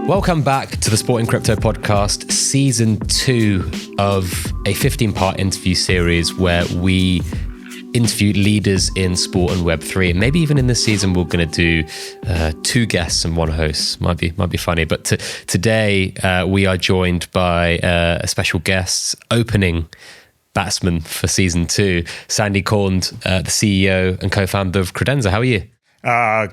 Welcome back to the Sport in Crypto podcast, season 2 of a 15-part interview series where we interview leaders in sport and Web3. And maybe even in this season, we're going to do 2 guests and 1 host. Might be funny. But today, we are joined by a special guest, opening batsman for season 2, Sandy Khaund, the CEO and co-founder of Credenza. How are you?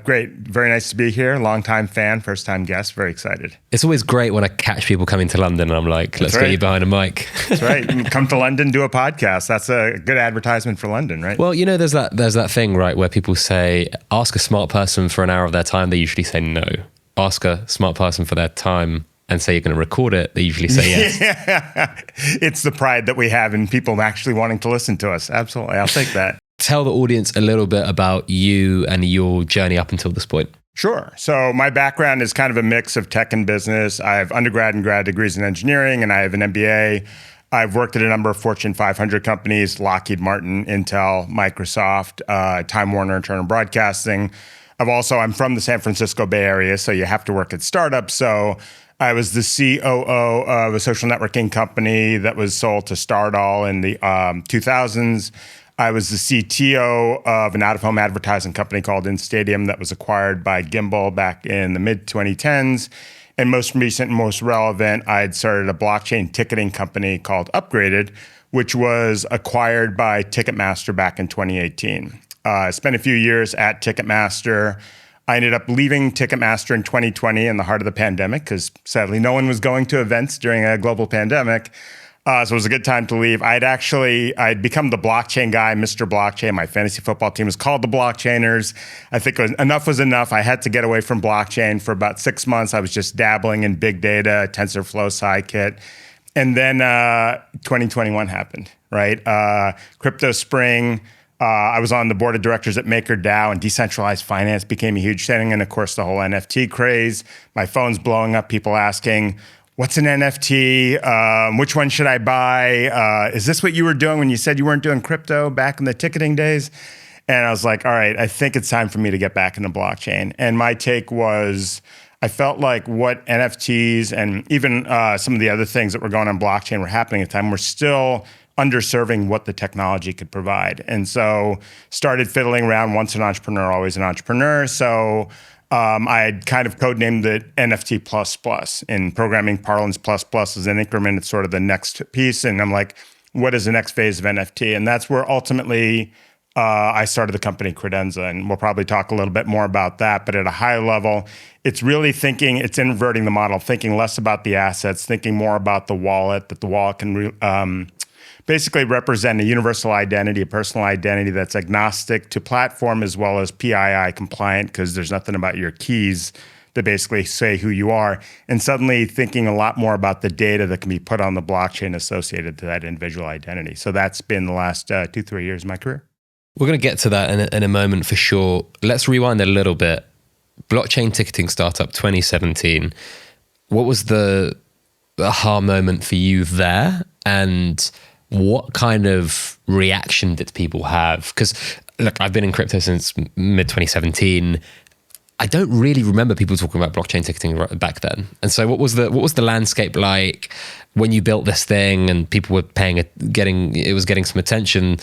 Great. Very nice to be here. Long-time fan, first-time guest. Very excited. It's always great when I catch people coming to London and I'm like, let's get you behind a mic. That's right. Come to London, do a podcast. That's a good advertisement for London, right? Well, you know, there's that thing, right, where people say, ask a smart person for an hour of their time. They usually say no. Ask a smart person for their time and say you're going to record it. They usually say yes. Yeah. It's the pride that we have in people actually wanting to listen to us. Absolutely. I'll take that. Tell the audience a little bit about you and your journey up until this point. Sure. So my background is kind of a mix of tech and business. I have undergrad and grad degrees in engineering, and I have an MBA. I've worked at a number of Fortune 500 companies, Lockheed Martin, Intel, Microsoft, Time Warner, Turner Broadcasting. I'm from the San Francisco Bay Area, so you have to work at startups. So I was the COO of a social networking company that was sold to Stardoll in the 2000s. I was the CTO of an out-of-home advertising company called InStadium that was acquired by Gimbal back in the mid-2010s. And most recent and most relevant, I'd started a blockchain ticketing company called Upgraded, which was acquired by Ticketmaster back in 2018. I spent a few years at Ticketmaster. I ended up leaving Ticketmaster in 2020 in the heart of the pandemic because sadly no one was going to events during a global pandemic. So it was a good time to leave. I'd become the blockchain guy, Mr. Blockchain. My fantasy football team was called the Blockchainers. I think enough was enough. I had to get away from blockchain for about 6 months. I was just dabbling in big data, TensorFlow, Scikit. And then 2021 happened, right? Crypto spring. I was on the board of directors at MakerDAO, and decentralized finance became a huge thing. And of course, the whole NFT craze. My phone's blowing up, people asking, what's an NFT? Which one should I buy? Is this what you were doing when you said you weren't doing crypto back in the ticketing days? And I was like, all right, I think it's time for me to get back into blockchain. And my take was, I felt like what NFTs and even some of the other things that were going on blockchain were happening at the time were still underserving what the technology could provide. And so started fiddling around. Once an entrepreneur, always an entrepreneur. So I had kind of codenamed it NFT++. In programming parlance, plus is an increment. It's sort of the next piece. And I'm like, what is the next phase of NFT? And that's where ultimately I started the company Credenza. And we'll probably talk a little bit more about that. But at a high level, it's really it's inverting the model, thinking less about the assets, thinking more about the wallet, that the wallet can basically represent a universal identity, a personal identity that's agnostic to platform as well as PII compliant, because there's nothing about your keys that basically say who you are. And suddenly thinking a lot more about the data that can be put on the blockchain associated to that individual identity. So that's been the last 2-3 years of my career. We're going to get to that in a moment for sure. Let's rewind a little bit. Blockchain ticketing startup 2017. What was the aha moment for you there? And what kind of reaction did people have? Because look, I've been in crypto since mid-2017. I don't really remember people talking about blockchain ticketing back then. And so what was the landscape like when you built this thing and people were getting some attention?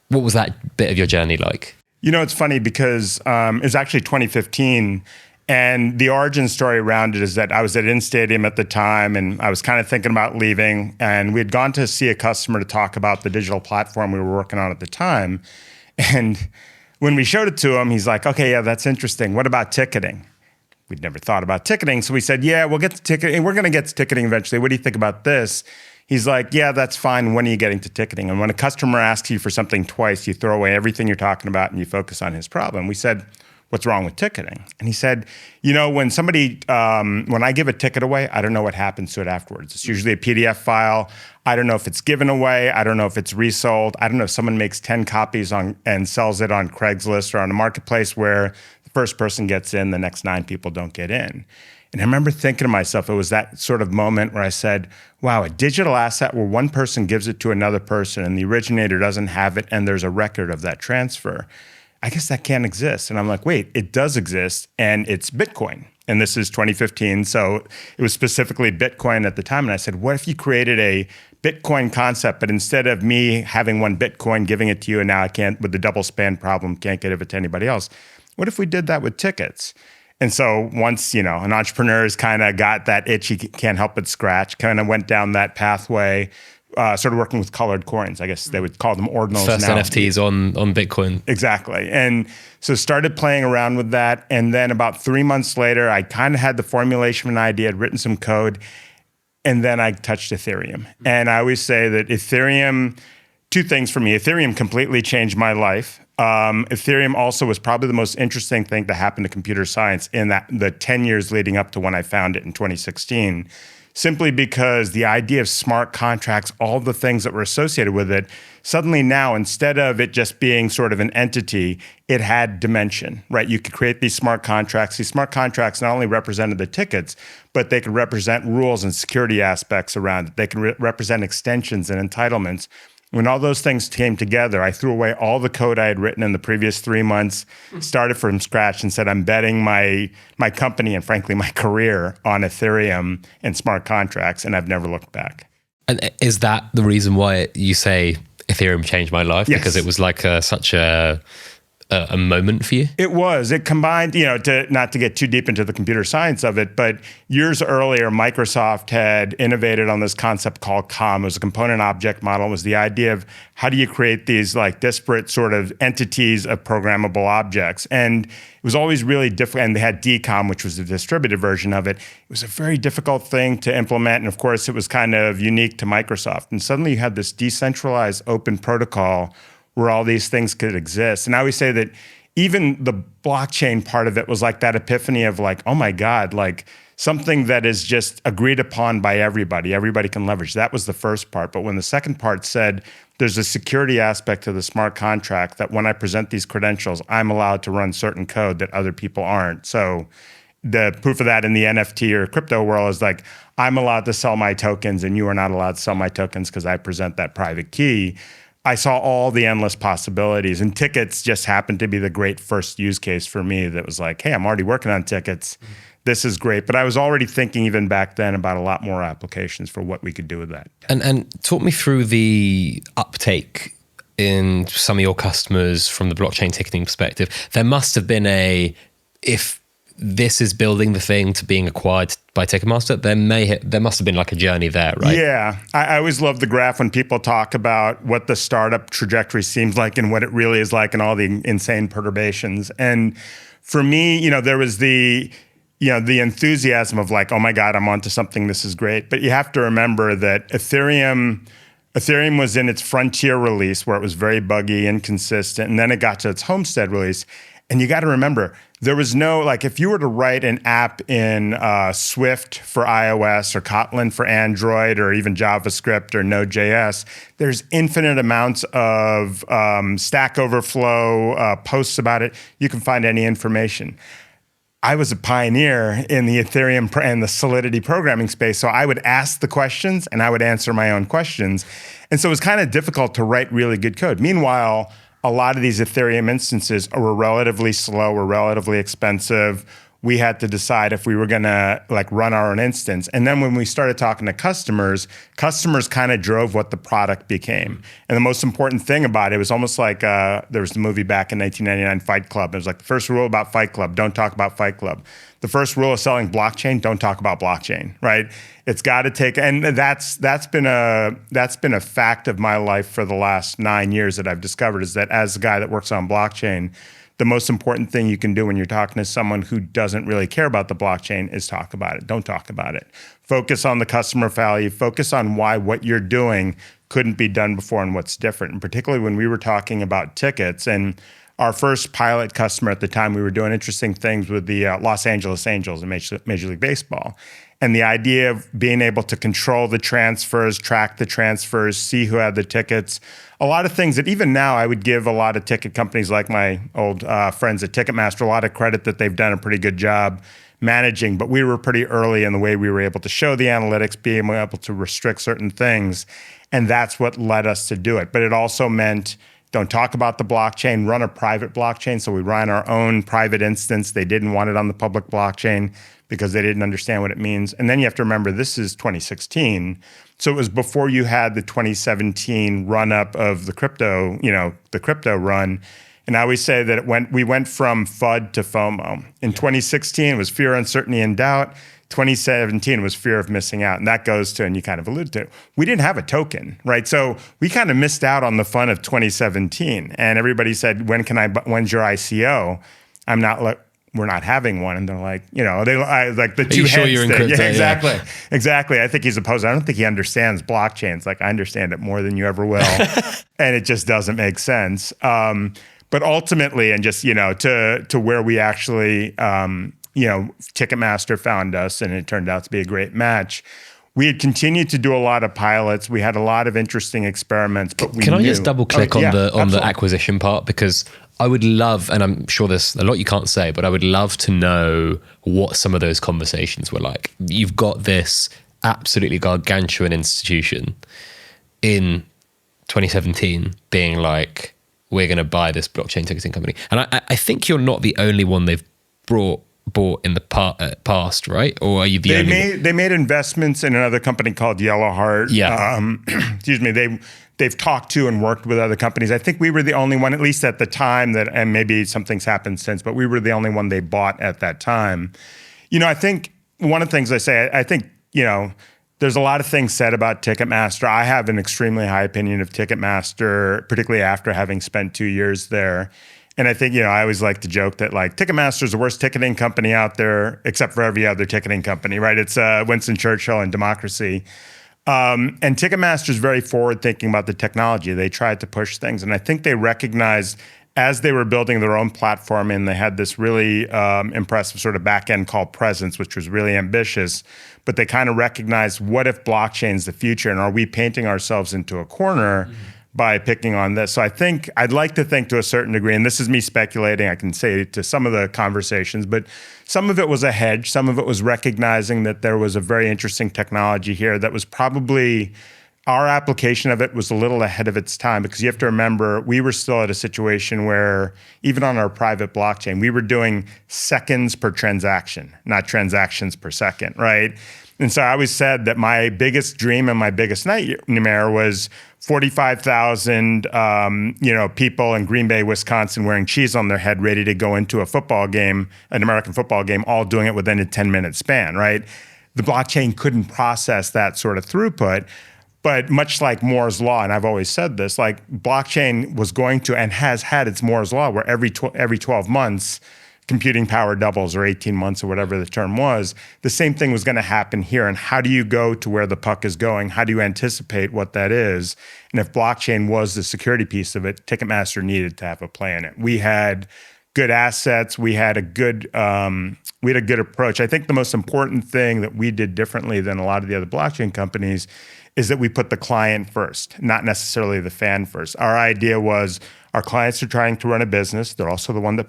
What was that bit of your journey like? You know, it's funny because it was actually 2015. And the origin story around it is that I was at InStadium at the time, and I was kind of thinking about leaving. And we had gone to see a customer to talk about the digital platform we were working on at the time. And when we showed it to him, he's like, okay, yeah, that's interesting. What about ticketing? We'd never thought about ticketing. So we said, yeah, we'll get to ticketing. We're going to get to ticketing eventually. What do you think about this? He's like, yeah, that's fine. When are you getting to ticketing? And when a customer asks you for something twice, you throw away everything you're talking about and you focus on his problem. We said, what's wrong with ticketing? And he said, you know, when I give a ticket away, I don't know what happens to it afterwards. It's usually a PDF file. I don't know if it's given away. I don't know if it's resold. I don't know if someone makes 10 copies and sells it on Craigslist or on a marketplace where the first person gets in, the next 9 people don't get in. And I remember thinking to myself, it was that sort of moment where I said, wow, a digital asset where one person gives it to another person and the originator doesn't have it and there's a record of that transfer. I guess that can't exist. And I'm like, wait, it does exist, and it's Bitcoin. And this is 2015, so it was specifically Bitcoin at the time. And I said, what if you created a Bitcoin concept, but instead of me having one Bitcoin, giving it to you, and now I can't, with the double spend problem, can't give it to anybody else. What if we did that with tickets? And so once, an entrepreneur's kind of got that itch he can't help but scratch, kind of went down that pathway, started working with colored coins. I guess they would call them ordinals First now. NFTs on Bitcoin. Exactly. And so started playing around with that. And then about 3 months later, I kind of had the formulation of an idea, had written some code, and then I touched Ethereum. And I always say that Ethereum, two things for me. Ethereum completely changed my life. Ethereum also was probably the most interesting thing to happen to computer science in that the 10 years leading up to when I found it in 2016. Simply because the idea of smart contracts, all the things that were associated with it, suddenly now, instead of it just being sort of an entity, it had dimension, right? You could create these smart contracts. These smart contracts not only represented the tickets, but they could represent rules and security aspects around it. They could represent extensions and entitlements. When all those things came together, I threw away all the code I had written in the previous 3 months, started from scratch, and said, I'm betting my company and frankly my career on Ethereum and smart contracts, and I've never looked back. And is that the reason why you say Ethereum changed my life? Yes. Because it was like such a moment for you? It was. It combined, not to get too deep into the computer science of it, but years earlier, Microsoft had innovated on this concept called Khaund. It was a component object model. It was the idea of how do you create these like disparate sort of entities of programmable objects. And it was always really difficult. And they had DCOM, which was the distributed version of it. It was a very difficult thing to implement. And of course, it was kind of unique to Microsoft. And suddenly you had this decentralized open protocol where all these things could exist. And I always say that even the blockchain part of it was like that epiphany of like, oh my God, like something that is just agreed upon by everybody can leverage. That was the first part. But when the second part said, there's a security aspect to the smart contract that when I present these credentials, I'm allowed to run certain code that other people aren't. So the proof of that in the NFT or crypto world is like, I'm allowed to sell my tokens and you are not allowed to sell my tokens because I present that private key. I saw all the endless possibilities, and tickets just happened to be the great first use case for me that was like, hey, I'm already working on tickets. This is great. But I was already thinking even back then about a lot more applications for what we could do with that. And talk me through the uptake in some of your customers from the blockchain ticketing perspective. There must have been if this is building the thing to being acquired by Ticketmaster, there must have been like a journey there, right? Yeah. I always love the graph when people talk about what the startup trajectory seems like and what it really is like and all the insane perturbations. And for me, there was the enthusiasm of like, oh my God, I'm onto something, this is great. But you have to remember that Ethereum was in its frontier release where it was very buggy, inconsistent, and then it got to its homestead release. And you got to remember, there was no, like if you were to write an app in Swift for iOS or Kotlin for Android or even JavaScript or Node.js, there's infinite amounts of Stack Overflow posts about it. You can find any information. I was a pioneer in the Ethereum and the Solidity programming space. So I would ask the questions and I would answer my own questions. And so it was kind of difficult to write really good code. Meanwhile, a lot of these Ethereum instances were relatively slow, were relatively expensive. We had to decide if we were gonna like run our own instance. And then when we started talking to customers kind of drove what the product became. And the most important thing about it was almost like there was the movie back in 1999, Fight Club. It was like the first rule about Fight Club, don't talk about Fight Club. The first rule of selling blockchain, don't talk about blockchain, right? It's got to take, and that's been a fact of my life for the last 9 years that I've discovered is that as a guy that works on blockchain, the most important thing you can do when you're talking to someone who doesn't really care about the blockchain is talk about it. Don't talk about it. Focus on the customer value. Focus on why what you're doing couldn't be done before and what's different. And particularly when we were talking about tickets and our first pilot customer at the time, we were doing interesting things with the Los Angeles Angels in Major League Baseball. And the idea of being able to control the transfers, track the transfers, see who had the tickets, a lot of things that even now I would give a lot of ticket companies like my old friends at Ticketmaster a lot of credit that they've done a pretty good job managing. But we were pretty early in the way we were able to show the analytics, being able to restrict certain things. And that's what led us to do it. But it also meant don't talk about the blockchain, run a private blockchain. So we ran our own private instance. They didn't want it on the public blockchain because they didn't understand what it means. And then you have to remember, this is 2016. So it was before you had the 2017 run up of the crypto, the crypto run. And I always say that we went from FUD to FOMO. In 2016, it was fear, uncertainty, and doubt. 2017 was fear of missing out. And that goes to, and you kind of alluded to it, we didn't have a token, right? So we kind of missed out on the fun of 2017. And everybody said, when's your ICO? We're not having one. And they're like, like the two heads you're in thing. crypto? Yeah, exactly. Yeah. Exactly. I think he's opposed. I don't think he understands blockchains. Like, I understand it more than you ever will. And it just doesn't make sense. But ultimately, and just, to where we actually, Ticketmaster found us, and it turned out to be a great match. We had continued to do a lot of pilots. We had a lot of interesting experiments, but Can I just double click on the acquisition part? Because I would love, and I'm sure there's a lot you can't say, but I would love to know what some of those conversations were like. You've got this absolutely gargantuan institution in 2017 being like, we're going to buy this blockchain ticketing company. And I think you're not the only one they've bought in the past, right? Or are you the only? They made investments in another company called Yellowheart. Yeah. Excuse me. They've talked to and worked with other companies. I think we were the only one, at least at the time, and maybe something's happened since, but we were the only one they bought at that time. I think one of the things I say, there's a lot of things said about Ticketmaster. I have an extremely high opinion of Ticketmaster, particularly after having spent 2 years there. And I think, I always like to joke that like Ticketmaster is the worst ticketing company out there, except for every other ticketing company, right? It's Winston Churchill and democracy. And Ticketmaster is very forward thinking about the technology. They tried to push things. And I think they recognized as they were building their own platform, and they had this really impressive sort of back end called Presence, which was really ambitious, but they kind of recognized, what if blockchain's the future, and are we painting ourselves into a corner by picking on this? So I'd like to think to a certain degree, and this is me speculating, I can say to some of the conversations, but some of it was a hedge, some of it was recognizing that there was a very interesting technology here that was probably, our application of it was a little ahead of its time, because you have to remember, we were still at a situation where even on our private blockchain, we were doing seconds per transaction, not transactions per second, right? And so I always said that my biggest dream and my biggest nightmare was 45,000 people in Green Bay, Wisconsin, wearing cheese on their head, ready to go into a football game, an American football game, all doing it within a 10-minute span, right? The blockchain couldn't process that sort of throughput. But much like Moore's Law, and I've always said this, like blockchain was going to, and has had its Moore's Law, where every 12 months, computing power doubles, or 18 months, or whatever the term was. The same thing was going to happen here. And how do you go to where the puck is going? How do you anticipate what that is? And if blockchain was the security piece of it, Ticketmaster needed to have a play in it. We had good assets. We had a good approach. I think the most important thing that we did differently than a lot of the other blockchain companies is that we put the client first, not necessarily the fan first. Our idea was, our clients are trying to run a business. They're also the ones that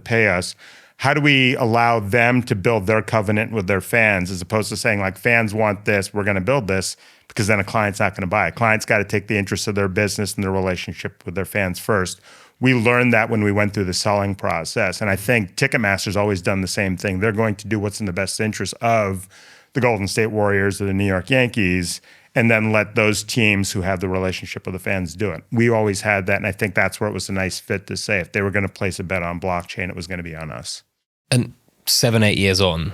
pay us. How do we allow them to build their covenant with their fans, as opposed to saying, like, fans want this, we're going to build this, because then a client's not going to buy it. Clients got to take the interest of their business and their relationship with their fans first. We learned that when we went through the selling process. And I think Ticketmaster's always done the same thing. They're going to do what's in the best interest of the Golden State Warriors or the New York Yankees, and then let those teams who have the relationship with the fans do it. We always had that, and I think that's where it was a nice fit to say, if they were going to place a bet on blockchain, it was going to be on us. And 7-8 years on,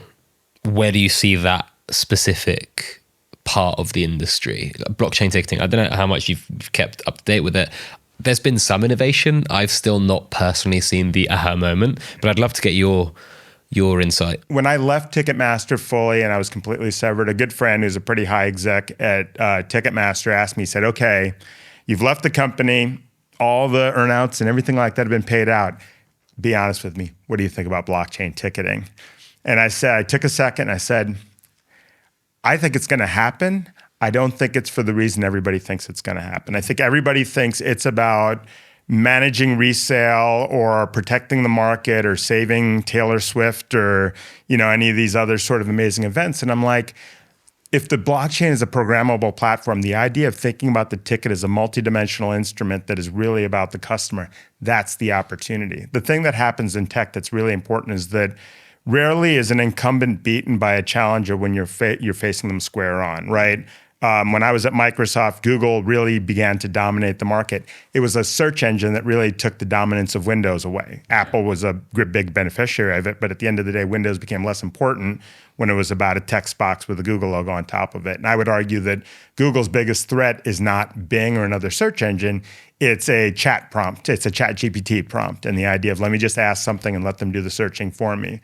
where do you see that specific part of the industry? Blockchain ticketing, I don't know how much you've kept up to date with it. There's been some innovation. I've still not personally seen the aha moment, but I'd love to get your insight. When I left Ticketmaster fully and I was completely severed, a good friend who's a pretty high exec at Ticketmaster asked me, he said, okay, you've left the company, all the earnouts and everything like that have been paid out. Be honest with me, what do you think about blockchain ticketing? And I took a second and I said, I think it's going to happen. I don't think it's for the reason everybody thinks it's going to happen. I think everybody thinks it's about managing resale or protecting the market or saving Taylor Swift or any of these other sort of amazing events. And I'm like, if the blockchain is a programmable platform, the idea of thinking about the ticket as a multidimensional instrument that is really about the customer, that's the opportunity. The thing that happens in tech that's really important is that rarely is an incumbent beaten by a challenger when you're facing them square on, right? When I was at Microsoft, Google really began to dominate the market. It was a search engine that really took the dominance of Windows away. Apple was a big beneficiary of it, but at the end of the day, Windows became less important when it was about a text box with a Google logo on top of it. And I would argue that Google's biggest threat is not Bing or another search engine. It's a chat prompt. It's a chat GPT prompt. And the idea of let me just ask something and let them do the searching for me.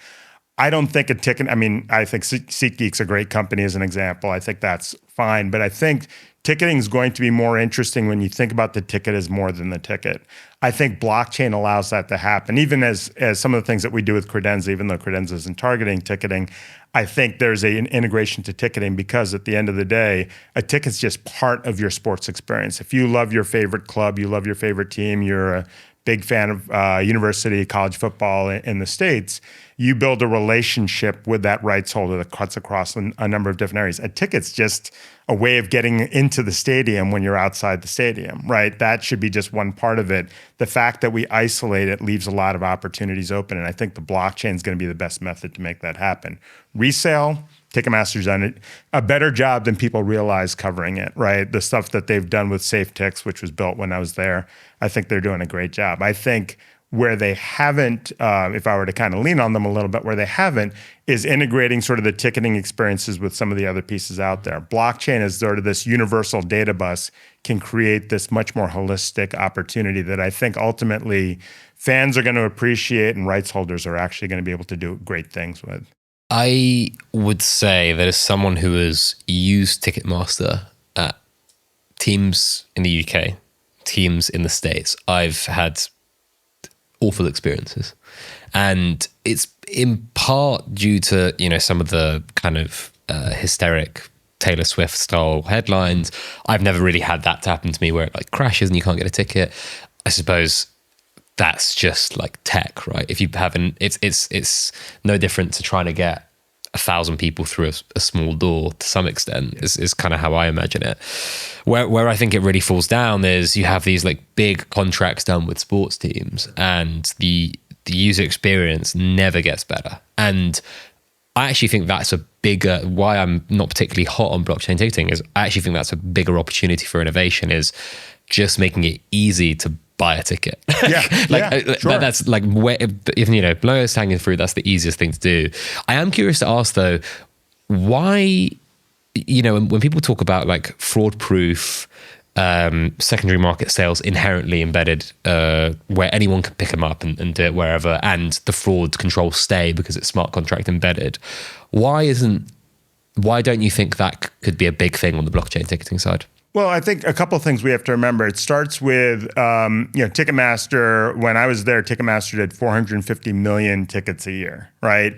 I don't think a ticket, I mean, I think SeatGeek's a great company as an example. I think that's fine. But I think ticketing is going to be more interesting when you think about the ticket as more than the ticket. I think blockchain allows that to happen. Even as some of the things that we do with Credenza, even though Credenza isn't targeting ticketing, I think there's an integration to ticketing because at the end of the day, a ticket's just part of your sports experience. If you love your favorite club, you love your favorite team, you're a big fan of university, college football in the States, you build a relationship with that rights holder that cuts across a number of different areas. A ticket's just a way of getting into the stadium when you're outside the stadium, right? That should be just one part of it. The fact that we isolate it leaves a lot of opportunities open, and I think the blockchain is going to be the best method to make that happen. Resale, Ticketmaster's done a better job than people realize covering it, right? The stuff that they've done with SafeTix, which was built when I was there, I think they're doing a great job. I think where they haven't, if I were to kind of lean on them a little bit, where they haven't is integrating sort of the ticketing experiences with some of the other pieces out there. Blockchain is sort of this universal data bus can create this much more holistic opportunity that I think ultimately fans are going to appreciate and rights holders are actually going to be able to do great things with. I would say that as someone who has used Ticketmaster at teams in the UK, teams in the States, I've had awful experiences. And it's in part due to, some of the kind of hysteric Taylor Swift style headlines. I've never really had that to happen to me where it like crashes and you can't get a ticket. I suppose that's just like tech, right? If you haven't, it's no different to trying to get 1,000 people through a small door to some extent is kind of how I imagine it. Where I think it really falls down is you have these like big contracts done with sports teams and the user experience never gets better. And I actually think that's a bigger, why I'm not particularly hot on blockchain ticketing is I actually think that's a bigger opportunity for innovation is just making it easy to buy a ticket. Yeah, sure. That's like, if lowest hanging fruit, that's the easiest thing to do. I am curious to ask though, why, when people talk about like fraud proof, secondary market sales inherently embedded, where anyone can pick them up and do it wherever, and the fraud controls stay because it's smart contract embedded. Why don't you think that could be a big thing on the blockchain ticketing side? Well, I think a couple of things we have to remember. It starts with, Ticketmaster. When I was there, Ticketmaster did 450 million tickets a year, right?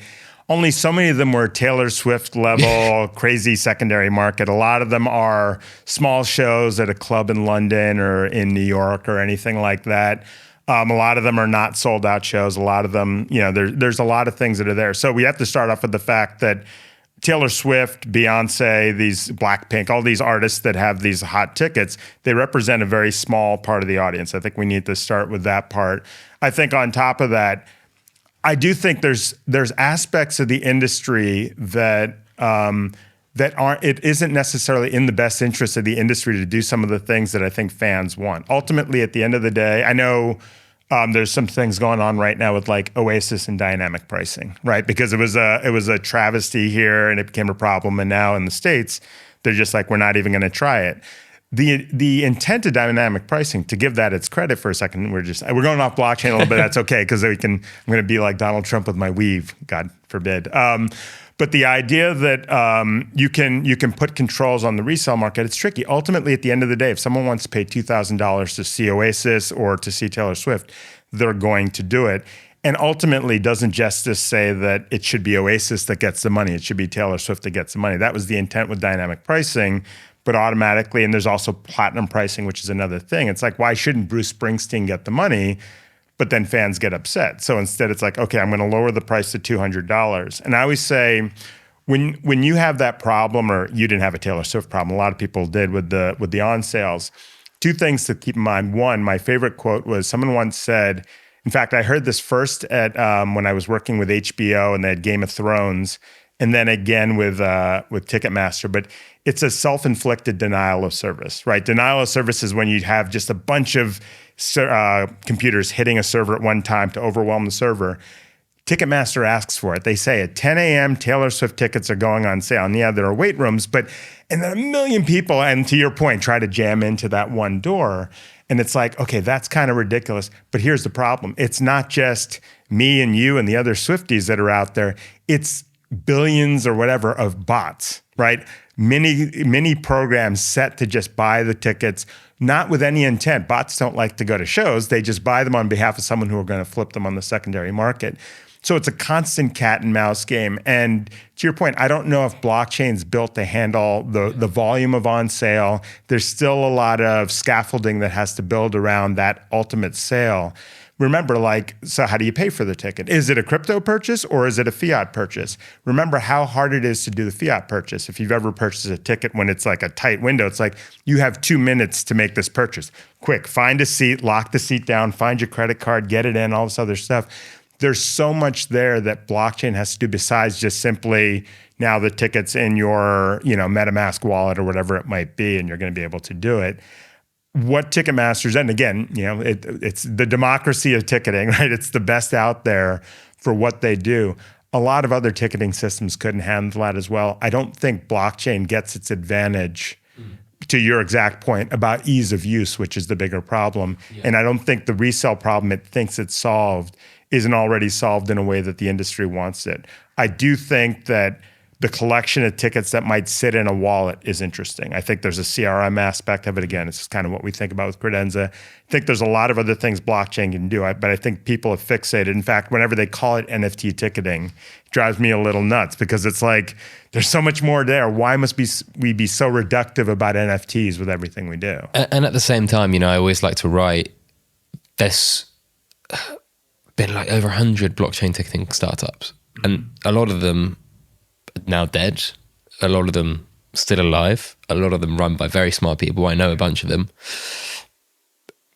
Only so many of them were Taylor Swift level, crazy secondary market. A lot of them are small shows at a club in London or in New York or anything like that. A lot of them are not sold out shows. A lot of them, there's a lot of things that are there. So we have to start off with the fact that Taylor Swift, Beyonce, these Blackpink, all these artists that have these hot tickets, they represent a very small part of the audience. I think we need to start with that part. I think on top of that, I do think there's aspects of the industry that aren't. It isn't necessarily in the best interest of the industry to do some of the things that I think fans want. Ultimately, at the end of the day, I know there's some things going on right now with like Oasis and dynamic pricing, right? Because it was a travesty here and it became a problem, and now in the States, they're just like, we're not even going to try it. The intent of dynamic pricing, to give that its credit for a second, we're going off blockchain a little bit. That's okay because I'm going to be like Donald Trump with my weave, God forbid. But the idea that you can put controls on the resale market, it's tricky. Ultimately, at the end of the day, if someone wants to pay $2,000 to see Oasis or to see Taylor Swift, they're going to do it. And ultimately, doesn't justice say that it should be Oasis that gets the money? It should be Taylor Swift that gets the money. That was the intent with dynamic pricing. But automatically, and there's also platinum pricing, which is another thing. It's like, why shouldn't Bruce Springsteen get the money? But then fans get upset. So instead, it's like, okay, I'm going to lower the price to $200. And I always say, when you have that problem, or you didn't have a Taylor Swift problem, a lot of people did with the on sales. Two things to keep in mind. One, my favorite quote was someone once said, in fact, I heard this first at when I was working with HBO and they had Game of Thrones, and then again with Ticketmaster. But it's a self-inflicted denial of service, right? Denial of service is when you have just a bunch of computers hitting a server at one time to overwhelm the server. Ticketmaster asks for it. They say at 10 a.m., Taylor Swift tickets are going on sale. And yeah, there are wait rooms, and then a million people, and to your point, try to jam into that one door. And it's like, okay, that's kind of ridiculous. But here's the problem. It's not just me and you and the other Swifties that are out there. It's billions or whatever of bots, right? Many programs set to just buy the tickets, not with any intent. Bots don't like to go to shows. They just buy them on behalf of someone who are going to flip them on the secondary market. So it's a constant cat and mouse game. And to your point, I don't know if blockchain's built to handle the volume of on sale. There's still a lot of scaffolding that has to build around that ultimate sale. Remember, so how do you pay for the ticket? Is it a crypto purchase or is it a fiat purchase? Remember how hard it is to do the fiat purchase. If you've ever purchased a ticket when it's like a tight window, it's like you have 2 minutes to make this purchase. Quick, find a seat, lock the seat down, find your credit card, get it in, all this other stuff. There's so much there that blockchain has to do besides just simply now the ticket's in your MetaMask wallet or whatever it might be, and you're going to be able to do it. What Ticketmaster's, and again, it's the democracy of ticketing, right? It's the best out there for what they do. A lot of other ticketing systems couldn't handle that as well. I don't think blockchain gets its advantage to your exact point about ease of use, which is the bigger problem. Yeah. And I don't think the resale problem it thinks it's solved isn't already solved in a way that the industry wants it. I do think that the collection of tickets that might sit in a wallet is interesting. I think there's a CRM aspect of it. Again, it's kind of what we think about with Credenza. I think there's a lot of other things blockchain can do, but I think people have fixated. In fact, whenever they call it NFT ticketing, it drives me a little nuts because it's like, there's so much more there. Why must we be so reductive about NFTs with everything we do? And at the same time, I always like to write, there's been like over 100 blockchain ticketing startups, and a lot of them now dead, a lot of them still alive, a lot of them run by very smart people. I know a bunch of them.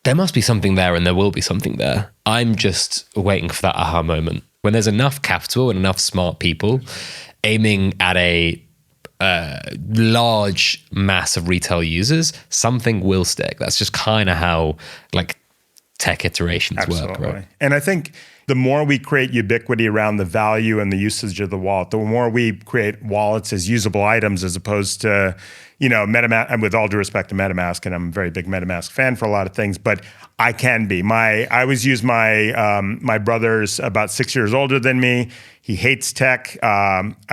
There must be something there, and there will be something there. I'm just waiting for that aha moment when there's enough capital and enough smart people aiming at a large mass of retail users. Something will stick. That's just kind of how tech iterations work, right? And I think the more we create ubiquity around the value and the usage of the wallet, the more we create wallets as usable items as opposed to, MetaMask, and with all due respect to MetaMask, and I'm a very big MetaMask fan for a lot of things, but I can be. I always use my brother's about 6 years older than me. He hates tech.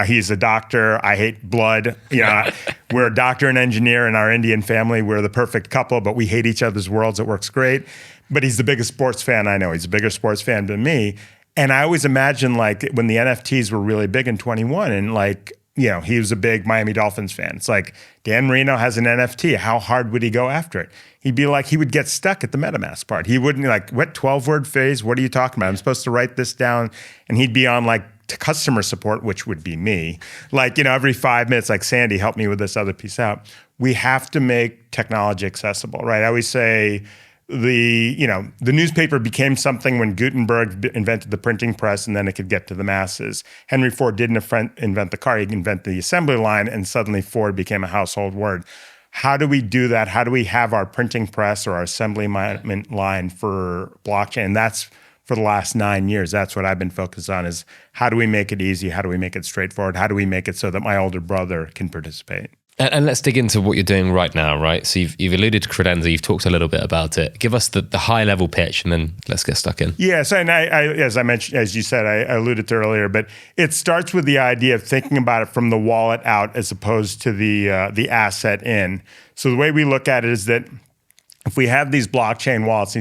He's a doctor. I hate blood. We're a doctor and engineer in our Indian family. We're the perfect couple, but we hate each other's worlds. It works great. But he's the biggest sports fan I know. He's a bigger sports fan than me. And I always imagine when the NFTs were really big in 21 and he was a big Miami Dolphins fan. It's like, Dan Marino has an NFT. How hard would he go after it? He'd be like, he would get stuck at the MetaMask part. He wouldn't what 12-word phrase? What are you talking about? I'm supposed to write this down. And he'd be on to customer support, which would be me. Every 5 minutes, Sandy, help me with this other piece out. We have to make technology accessible, right? I always say, the newspaper became something when Gutenberg invented the printing press, and then it could get to the masses. Henry Ford didn't invent the car, he invented the assembly line, and suddenly Ford became a household word. How do we do that? How do we have our printing press or our assembly line for blockchain? And that's for the last 9 years. That's what I've been focused on is how do we make it easy? How do we make it straightforward? How do we make it so that my older brother can participate? And let's dig into what you're doing right now, right? So you've alluded to Credenza, you've talked a little bit about it. Give us the high level pitch and then let's get stuck in. Yeah, so and I as I mentioned, as you said, I alluded to earlier, but it starts with the idea of thinking about it from the wallet out as opposed to the asset in. So the way we look at it is that if we have these blockchain wallets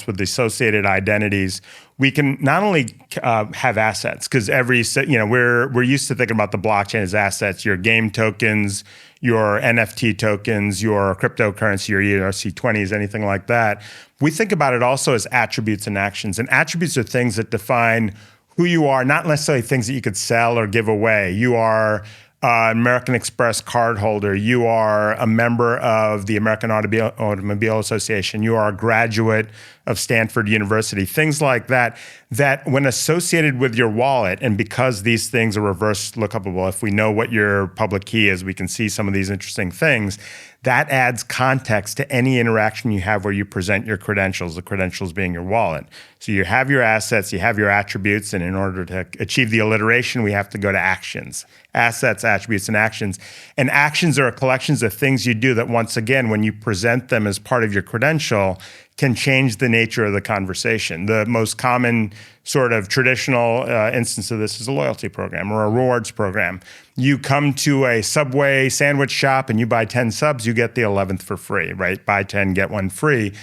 with the associated identities, we can not only have assets, because we're used to thinking about the blockchain as assets, your game tokens, your NFT tokens, your cryptocurrency, your ERC20s, anything like that. We think about it also as attributes and actions. And attributes are things that define who you are, not necessarily things that you could sell or give away. You are an American Express card holder. You are a member of the American Automobile Association. You are a graduate of Stanford University. Things like that, that when associated with your wallet, and because these things are reverse lookupable, if we know what your public key is, we can see some of these interesting things. That adds context to any interaction you have where you present your credentials, the credentials being your wallet. So you have your assets, you have your attributes, and in order to achieve the alliteration, we have to go to actions. Assets, attributes, and actions. And actions are collections of things you do that, once again, when you present them as part of your credential, can change the nature of the conversation. The most common sort of traditional instance of this is a loyalty program or a rewards program. You come to a Subway sandwich shop and you buy 10 subs, you get the 11th for free, right? Buy 10, get one free.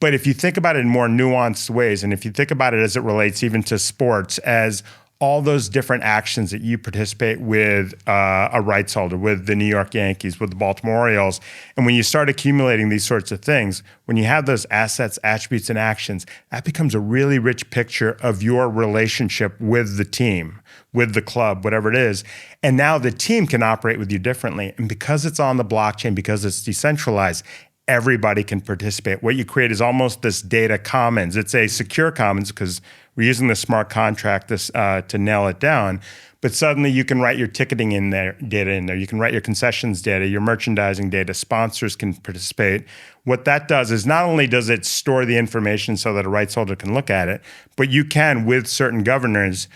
But if you think about it in more nuanced ways, and if you think about it as it relates even to sports, as all those different actions that you participate with a rights holder, with the New York Yankees, with the Baltimore Orioles, and when you start accumulating these sorts of things, when you have those assets, attributes, and actions, that becomes a really rich picture of your relationship with the team, with the club, whatever it is. And now the team can operate with you differently. And because it's on the blockchain, because it's decentralized, everybody can participate. What you create is almost this data commons. It's a secure commons because we're using the smart contract to nail it down. But suddenly you can write your ticketing data in there. You can write your concessions data, your merchandising data. Sponsors can participate. What that does is not only does it store the information so that a rights holder can look at it, but you can, with certain governors,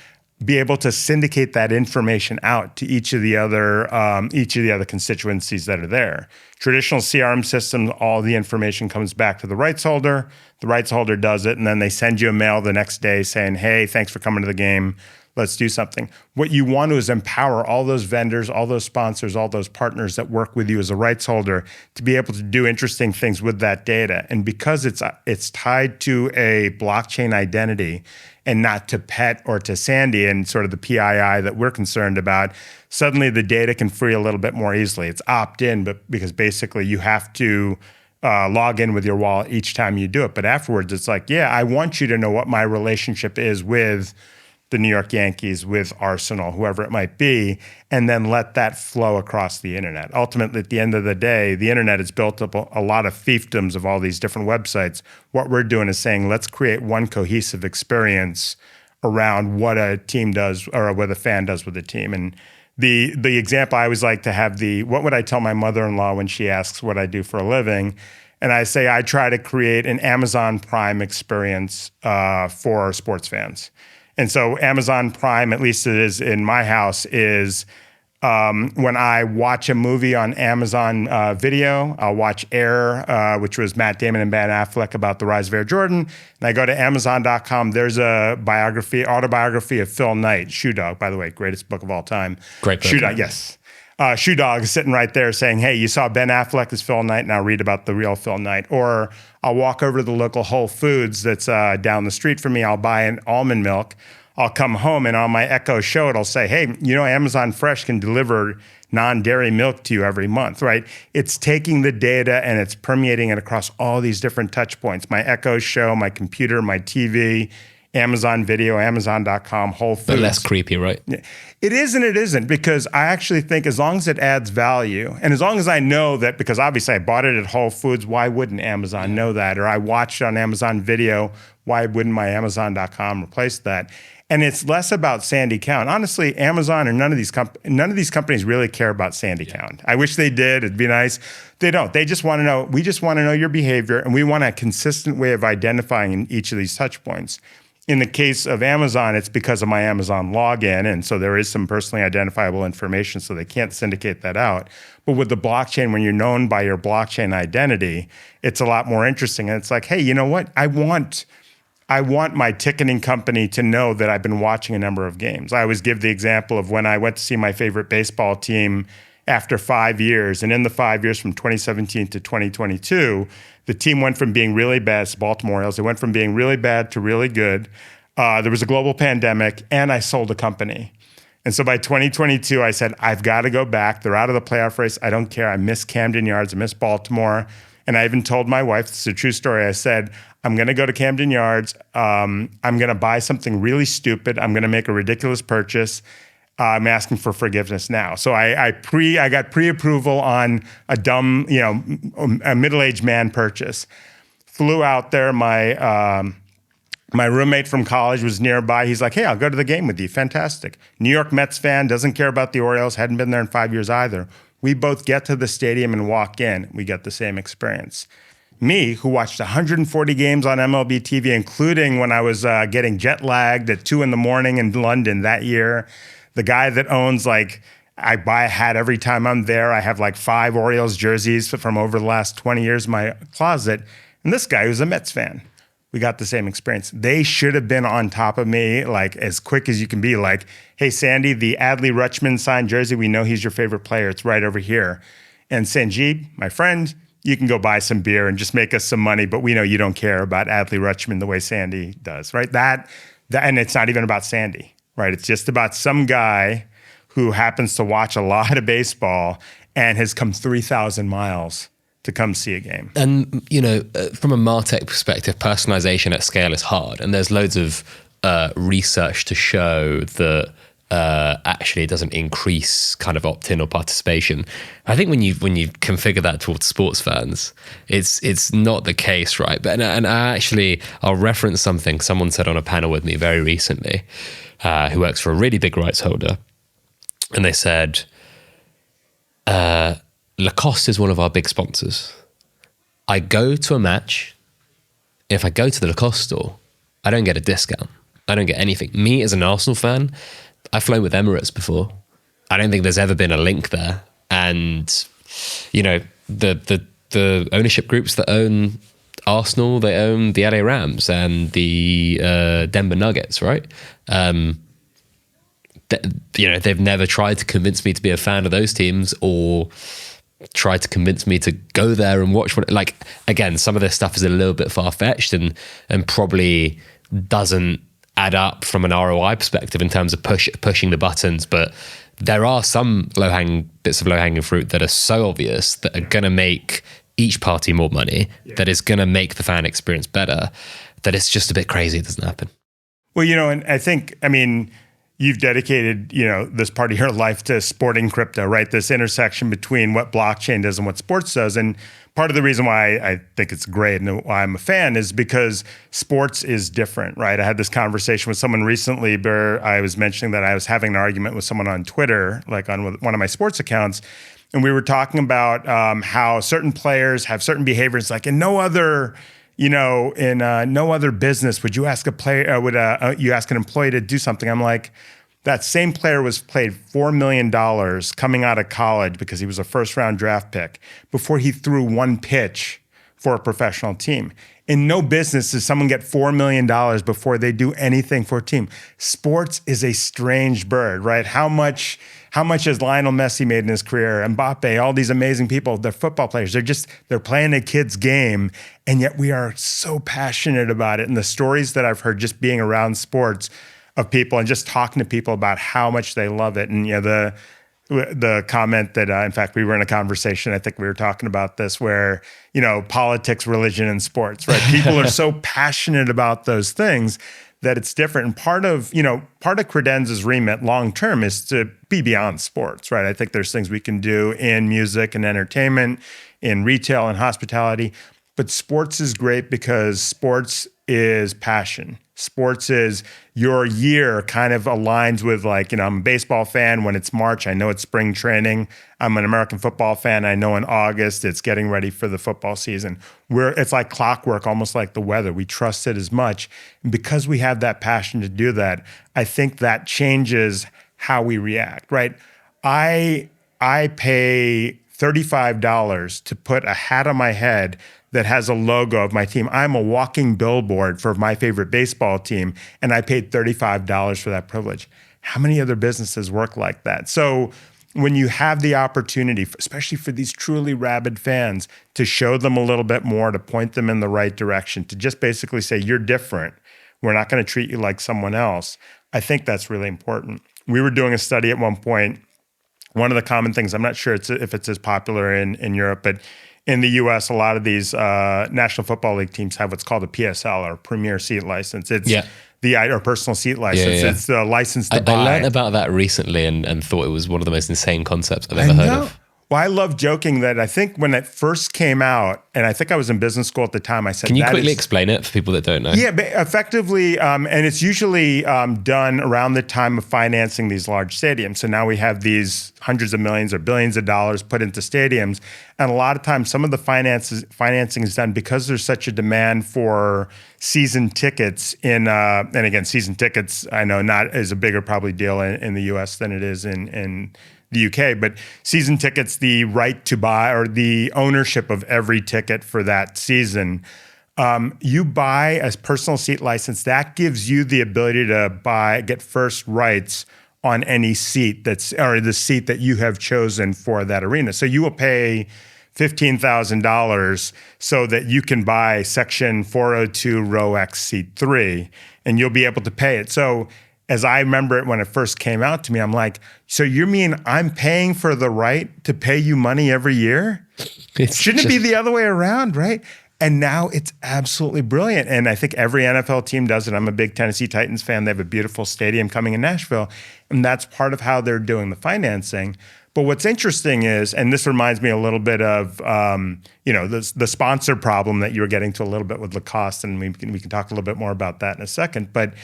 be able to syndicate that information out to each of the other constituencies that are there. Traditional CRM systems, all the information comes back to the rights holder. The rights holder does it, and then they send you a mail the next day saying, hey, thanks for coming to the game. Let's do something. What you want to is empower all those vendors, all those sponsors, all those partners that work with you as a rights holder to be able to do interesting things with that data. And because it's tied to a blockchain identity and not to PET or to Sandy and sort of the PII that we're concerned about, suddenly the data can free a little bit more easily. It's opt-in, but because basically you have to log in with your wallet each time you do it. But afterwards, it's like, yeah, I want you to know what my relationship is with the New York Yankees, with Arsenal, whoever it might be, and then let that flow across the internet. Ultimately, at the end of the day, the internet has built up a lot of fiefdoms of all these different websites. What we're doing is saying, let's create one cohesive experience around what a team does or what a fan does with a team. And the example I always like to have, what would I tell my mother-in-law when she asks what I do for a living? And I say I try to create an Amazon Prime experience for sports fans. And so Amazon Prime, at least it is in my house, is when I watch a movie on Amazon Video, I'll watch Air, which was Matt Damon and Ben Affleck about the rise of Air Jordan. And I go to Amazon.com. There's a autobiography of Phil Knight, Shoe Dog, by the way, greatest book of all time. Great book. Shoe Dog, yes. Shoe Dog is sitting right there saying, hey, you saw Ben Affleck as Phil Knight, now read about the real Phil Knight. Or I'll walk over to the local Whole Foods that's down the street from me. I'll buy an almond milk. I'll come home and on my Echo Show, it'll say, hey, Amazon Fresh can deliver non-dairy milk to you every month, right? It's taking the data and it's permeating it across all these different touch points. My Echo Show, my computer, my TV, Amazon Video, Amazon.com, Whole Foods. But less creepy, right? It is and it isn't, because I actually think as long as it adds value, and as long as I know that, because obviously I bought it at Whole Foods, why wouldn't Amazon know that? Or I watched it on Amazon Video, why wouldn't my Amazon.com replace that? And it's less about Sandy Khaund. Honestly, Amazon or none of these companies really care about Sandy Khaund. I wish they did. It'd be nice. They don't. They just want to know. We just want to know your behavior, and we want a consistent way of identifying in each of these touch points. In the case of Amazon, it's because of my Amazon login, and so there is some personally identifiable information, so they can't syndicate that out. But with the blockchain, when you're known by your blockchain identity, it's a lot more interesting. And it's like, hey, you know what? I want my ticketing company to know that I've been watching a number of games. I always give the example of when I went to see my favorite baseball team after 5 years. And in the 5 years from 2017 to 2022, the team went from being really bad, it's Baltimore Orioles, it went from being really bad to really good. There was a global pandemic, and I sold a company. And so by 2022, I said, I've got to go back. They're out of the playoff race. I don't care. I miss Camden Yards. I miss Baltimore. And I even told my wife, it's a true story, I said, I'm going to go to Camden Yards. I'm going to buy something really stupid. I'm going to make a ridiculous purchase. I'm asking for forgiveness now. So I got pre-approval on a dumb, a middle-aged man purchase. Flew out there. My roommate from college was nearby. He's like, hey, I'll go to the game with you. Fantastic. New York Mets fan, doesn't care about the Orioles, hadn't been there in 5 years either. We both get to the stadium and walk in. We get the same experience. Me, who watched 140 games on MLB TV, including when I was getting jet lagged at 2 a.m. in London that year, the guy that owns I buy a hat every time I'm there. I have 5 Orioles jerseys from over the last 20 years in my closet. And this guy who's a Mets fan. We got the same experience. They should have been on top of me, as quick as you can be. Hey, Sandy, the Adley Rutschman signed jersey, we know he's your favorite player. It's right over here. And Sanjeev, my friend, you can go buy some beer and just make us some money, but we know you don't care about Adley Rutschman the way Sandy does, right? That, and it's not even about Sandy, right? It's just about some guy who happens to watch a lot of baseball and has come 3,000 miles to come see a game. And, from a MarTech perspective, personalization at scale is hard. And there's loads of research to show that actually it doesn't increase kind of opt-in or participation. I think when you configure that towards sports fans, it's not the case, right? But and I'll reference something someone said on a panel with me very recently, who works for a really big rights holder. And they said, Lacoste is one of our big sponsors. I go to a match. If I go to the Lacoste store, I don't get a discount. I don't get anything. Me as an Arsenal fan, I've flown with Emirates before. I don't think there's ever been a link there. And, the ownership groups that own Arsenal, they own the LA Rams and the Denver Nuggets, right? They've never tried to convince me to be a fan of those teams or try to convince me to go there and watch again, some of this stuff is a little bit far-fetched and probably doesn't add up from an ROI perspective in terms of pushing the buttons, but there are some bits of low-hanging fruit that are so obvious that are going to make each party more money, that is going to make the fan experience better, that it's just a bit crazy it doesn't happen. Well, and I think, you've dedicated, this part of your life to sporting crypto, right? This intersection between what blockchain does and what sports does. And part of the reason why I think it's great and why I'm a fan is because sports is different, right? I had this conversation with someone recently where I was mentioning that I was having an argument with someone on Twitter, on one of my sports accounts. And we were talking about how certain players have certain behaviors, in no other no other business would you ask a player, you ask an employee to do something. I'm like, that same player was paid $4 million coming out of college because he was a first-round draft pick before he threw one pitch for a professional team. In no business does someone get $4 million before they do anything for a team. Sports is a strange bird, right? How much has Lionel Messi made in his career? Mbappe, all these amazing people, they're football players. They're playing a kid's game, and yet we are so passionate about it. And the stories that I've heard just being around sports of people and just talking to people about how much they love it. And the comment that, in fact, we were in a conversation, I think we were talking about this, where, politics, religion, and sports, right? People are so passionate about those things that it's different. And part of Credenza's remit long-term is to be beyond sports, right? I think there's things we can do in music and entertainment, in retail and hospitality, but sports is great because sports is passion. Sports is your year kind of aligns with I'm a baseball fan. When it's March, I know it's spring training. I'm an American football fan. I know in August, it's getting ready for the football season. It's like clockwork, almost like the weather. We trust it as much. And because we have that passion to do that, I think that changes how we react, right? I pay $35 to put a hat on my head that has a logo of my team. I'm a walking billboard for my favorite baseball team, and I paid $35 for that privilege. How many other businesses work like that? So when you have the opportunity, especially for these truly rabid fans, to show them a little bit more, to point them in the right direction, to just basically say, you're different. We're not going to treat you like someone else. I think that's really important. We were doing a study at one point. One of the common things, I'm not sure if it's as popular in Europe, but in the U.S., a lot of these National Football League teams have what's called a PSL, or Premier Seat License. It's or personal seat license. It's the license to buy. I learned about that recently and thought it was one of the most insane concepts I've ever heard of. Well, I love joking that I think when it first came out, and I think I was in business school at the time, I said, can you quickly explain it for people that don't know? Yeah, but effectively, and it's usually done around the time of financing these large stadiums. So now we have these hundreds of millions or billions of dollars put into stadiums. And a lot of times, some of the financing is done because there's such a demand for season tickets and again, season tickets, I know not is a bigger probably deal in the US than it is in the UK, but season tickets, the right to buy or the ownership of every ticket for that season. You buy a personal seat license, that gives you the ability to get first rights on any seat or the seat that you have chosen for that arena. So you will pay $15,000 so that you can buy section 402 row X seat 3, and you'll be able to pay it. So as I remember it when it first came out to me, I'm like, so you mean I'm paying for the right to pay you money every year? Shouldn't it be the other way around, right? And now it's absolutely brilliant. And I think every NFL team does it. I'm a big Tennessee Titans fan. They have a beautiful stadium coming in Nashville. And that's part of how they're doing the financing. But what's interesting is, and this reminds me a little bit of, the sponsor problem that you were getting to a little bit with Lacoste, and we can talk a little bit more about that in a second. But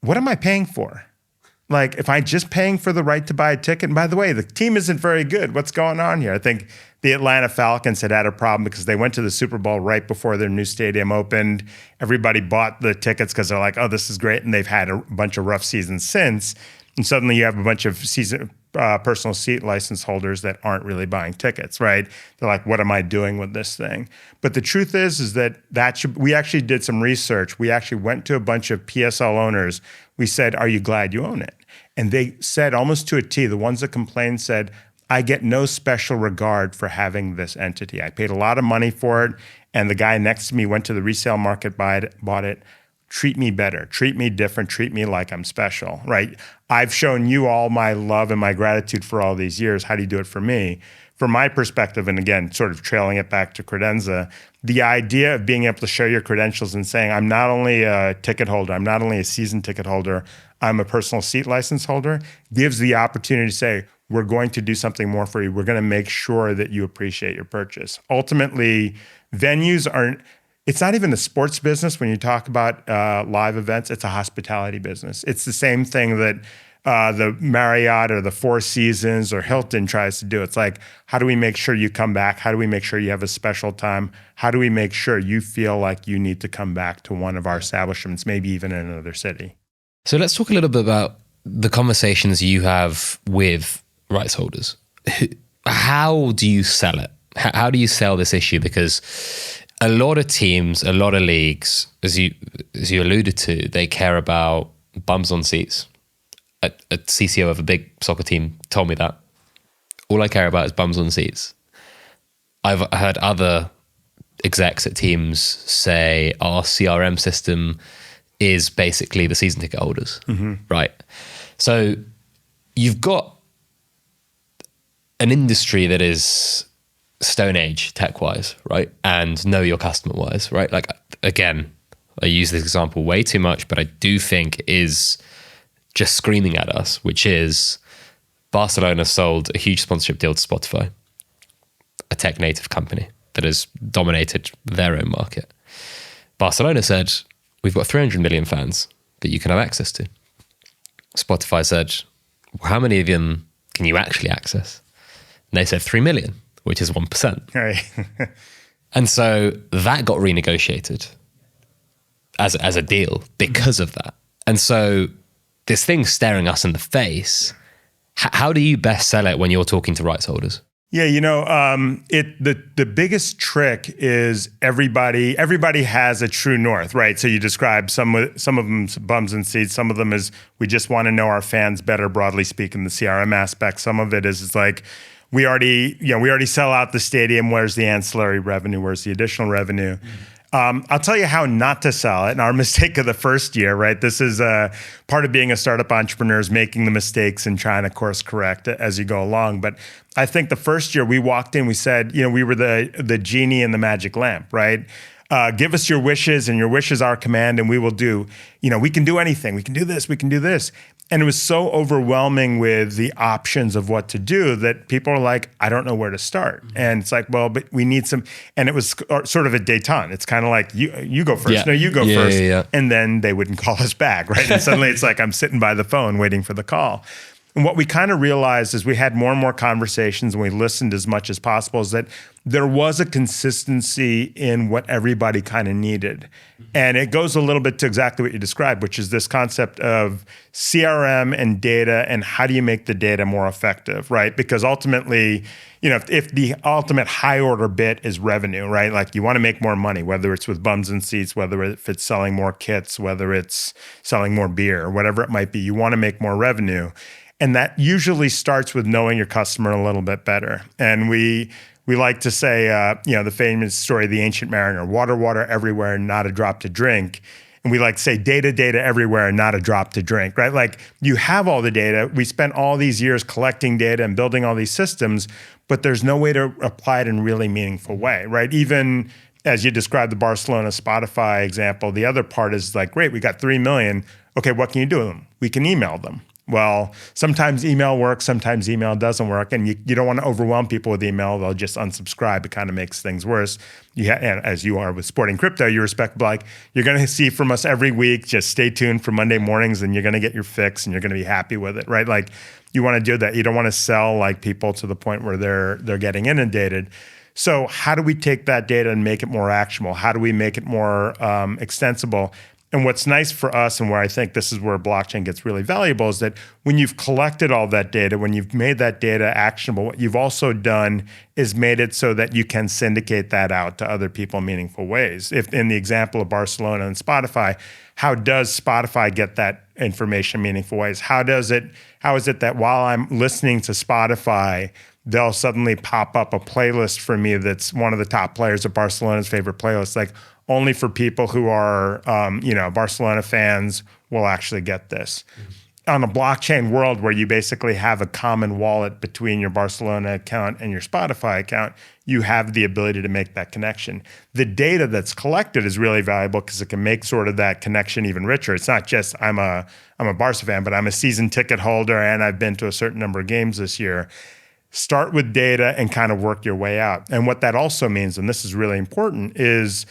what am I paying for? Like, if I'm just paying for the right to buy a ticket, and by the way, the team isn't very good. What's going on here? I think the Atlanta Falcons had a problem because they went to the Super Bowl right before their new stadium opened. Everybody bought the tickets because they're like, oh, this is great. And they've had a bunch of rough seasons since. And suddenly you have a bunch of personal seat license holders that aren't really buying tickets, right? They're like, what am I doing with this thing? But the truth is that we actually did some research. We actually went to a bunch of PSL owners. We said, are you glad you own it? And they said almost to a T, the ones that complained said, I get no special regard for having this entity. I paid a lot of money for it, and the guy next to me went to the resale market, bought it. Treat me better, treat me different, treat me like I'm special, right? I've shown you all my love and my gratitude for all these years. How do you do it for me? From my perspective, and again, sort of trailing it back to Credenza, the idea of being able to show your credentials and saying, I'm not only a ticket holder, I'm not only a season ticket holder, I'm a personal seat license holder, gives the opportunity to say, we're going to do something more for you. We're going to make sure that you appreciate your purchase. Ultimately, venues aren't, it's not even a sports business when you talk about live events, it's a hospitality business. It's the same thing that the Marriott or the Four Seasons or Hilton tries to do. It's like, how do we make sure you come back? How do we make sure you have a special time? How do we make sure you feel like you need to come back to one of our establishments, maybe even in another city? So let's talk a little bit about the conversations you have with rights holders. How do you sell it? How do you sell this issue? Because a lot of teams, a lot of leagues, as you alluded to, they care about bums on seats. A CCO of a big soccer team told me that. All I care about is bums on seats. I've heard other execs at teams say our CRM system is basically the season ticket holders, right? So you've got an industry that is Stone Age tech-wise, right? And know your customer-wise, right? Like, again, I use this example way too much, but I do think is just screaming at us, which is Barcelona sold a huge sponsorship deal to Spotify, a tech-native company that has dominated their own market. Barcelona said, we've got 300 million fans that you can have access to. Spotify said, well, how many of them can you actually access? And they said 3 million, which is 1%. Right. And so that got renegotiated as a deal because of that. And so this thing's staring us in the face. How do you best sell it when you're talking to rights holders? Yeah, the biggest trick is everybody has a true north, right? So you describe some of them's bums and seats, some of them is we just want to know our fans better, broadly speaking, the CRM aspect. Some of it is like we already sell out the stadium. Where's the ancillary revenue? Where's the additional revenue? I'll tell you how not to sell it and our mistake of the first year, right? This is part of being a startup entrepreneur is making the mistakes and trying to course correct it as you go along. But I think the first year we walked in, we said, we were the genie in the magic lamp, right? Give us your wishes and your wishes are command and we will do, we can do anything. We can do this, we can do this. And it was so overwhelming with the options of what to do that people are like, I don't know where to start. And it's like, well, but we need some, and it was sort of a détente. It's kind of like, you go first. Yeah. No, you go first. Yeah. And then they wouldn't call us back, right? And suddenly it's like, I'm sitting by the phone waiting for the call. And what we kind of realized as we had more and more conversations and we listened as much as possible is that there was a consistency in what everybody kind of needed. And it goes a little bit to exactly what you described, which is this concept of CRM and data and how do you make the data more effective, right? Because ultimately, if the ultimate high order bit is revenue, right? Like you want to make more money, whether it's with bums and seats, whether if it's selling more kits, whether it's selling more beer, whatever it might be, you want to make more revenue. And that usually starts with knowing your customer a little bit better. And we like to say, the famous story of the ancient mariner, water everywhere, not a drop to drink. And we like to say data everywhere, not a drop to drink, right? Like you have all the data. We spent all these years collecting data and building all these systems, but there's no way to apply it in a really meaningful way, right? Even as you described the Barcelona Spotify example, the other part is like, great, we got 3 million. Okay, what can you do with them? We can email them. Well, sometimes email works, sometimes email doesn't work, and you don't want to overwhelm people with email. They'll just unsubscribe. It kind of makes things worse. And as you are with Sporting Crypto, you respect, like, you're going to see from us every week. Just stay tuned for Monday mornings, and you're going to get your fix, and you're going to be happy with it, right? Like, you want to do that. You don't want to sell like people to the point where they're getting inundated. So how do we take that data and make it more actionable? How do we make it more extensible? And what's nice for us, and where I think this is where blockchain gets really valuable, is that when you've collected all that data, when you've made that data actionable, what you've also done is made it so that you can syndicate that out to other people in meaningful ways. If in the example of Barcelona and Spotify, how does Spotify get that information in meaningful ways? How is it that while I'm listening to Spotify, they'll suddenly pop up a playlist for me that's one of the top players of Barcelona's favorite playlists, like only for people who are, Barcelona fans will actually get this. On a blockchain world where you basically have a common wallet between your Barcelona account and your Spotify account, you have the ability to make that connection. The data that's collected is really valuable because it can make sort of that connection even richer. It's not just I'm a Barca fan, but I'm a season ticket holder and I've been to a certain number of games this year. Start with data and kind of work your way out. And what that also means, and this is really important, is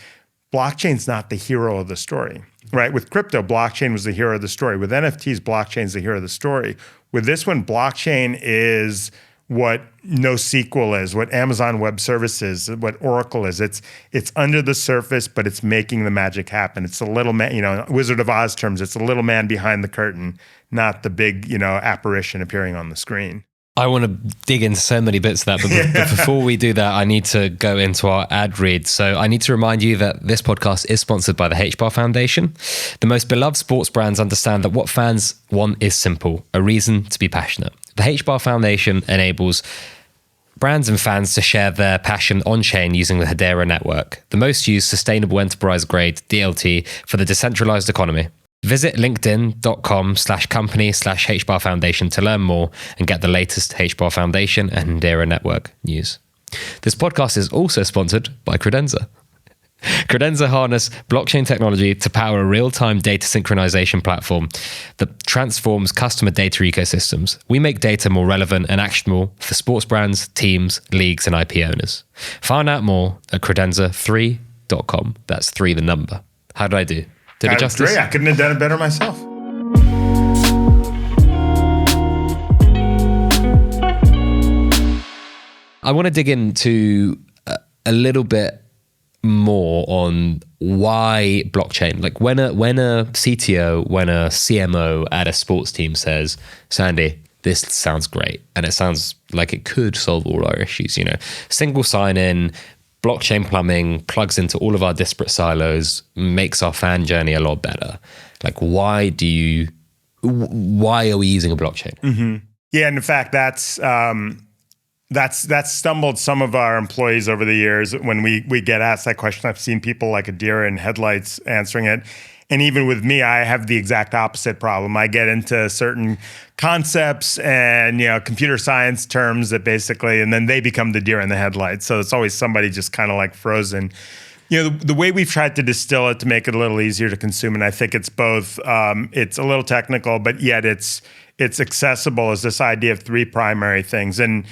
blockchain's not the hero of the story, right? With crypto, blockchain was the hero of the story. With NFTs, blockchain's the hero of the story. With this one, blockchain is what NoSQL is, what Amazon Web Services, what Oracle is. It's under the surface, but it's making the magic happen. It's a little man, Wizard of Oz terms, it's a little man behind the curtain, not the big, apparition appearing on the screen. I want to dig into so many bits of that, but before we do that, I need to go into our ad read. So I need to remind you that this podcast is sponsored by the HBAR Foundation. The most beloved sports brands understand that what fans want is simple, a reason to be passionate. The HBAR Foundation enables brands and fans to share their passion on-chain using the Hedera network, the most used sustainable enterprise-grade DLT for the decentralized economy. Visit linkedin.com/company/HBAR Foundation to learn more and get the latest HBAR Foundation and Hedera network news. This podcast is also sponsored by Credenza. Credenza harness blockchain technology to power a real-time data synchronization platform that transforms customer data ecosystems. We make data more relevant and actionable for sports brands, teams, leagues, and IP owners. Find out more at credenza3.com. That's 3 the number. How did I do? Did it justice? Great. I couldn't have done it better myself. I want to dig into a little bit more on why blockchain. Like when a CTO, when a CMO at a sports team says, Sandy, this sounds great, and it sounds like it could solve all our issues. Single sign-in, blockchain plumbing plugs into all of our disparate silos, makes our fan journey a lot better. Like, why are we using a blockchain? Mm-hmm. Yeah, and in fact, that's That's stumbled some of our employees over the years when we get asked that question. I've seen people like a deer in headlights answering it. And even with me, I have the exact opposite problem. I get into certain concepts and computer science terms that basically, and then they become the deer in the headlights. So it's always somebody just kind of like frozen. The way we've tried to distill it to make it a little easier to consume, and I think it's both, it's a little technical, but yet it's accessible, is this idea of three primary things. And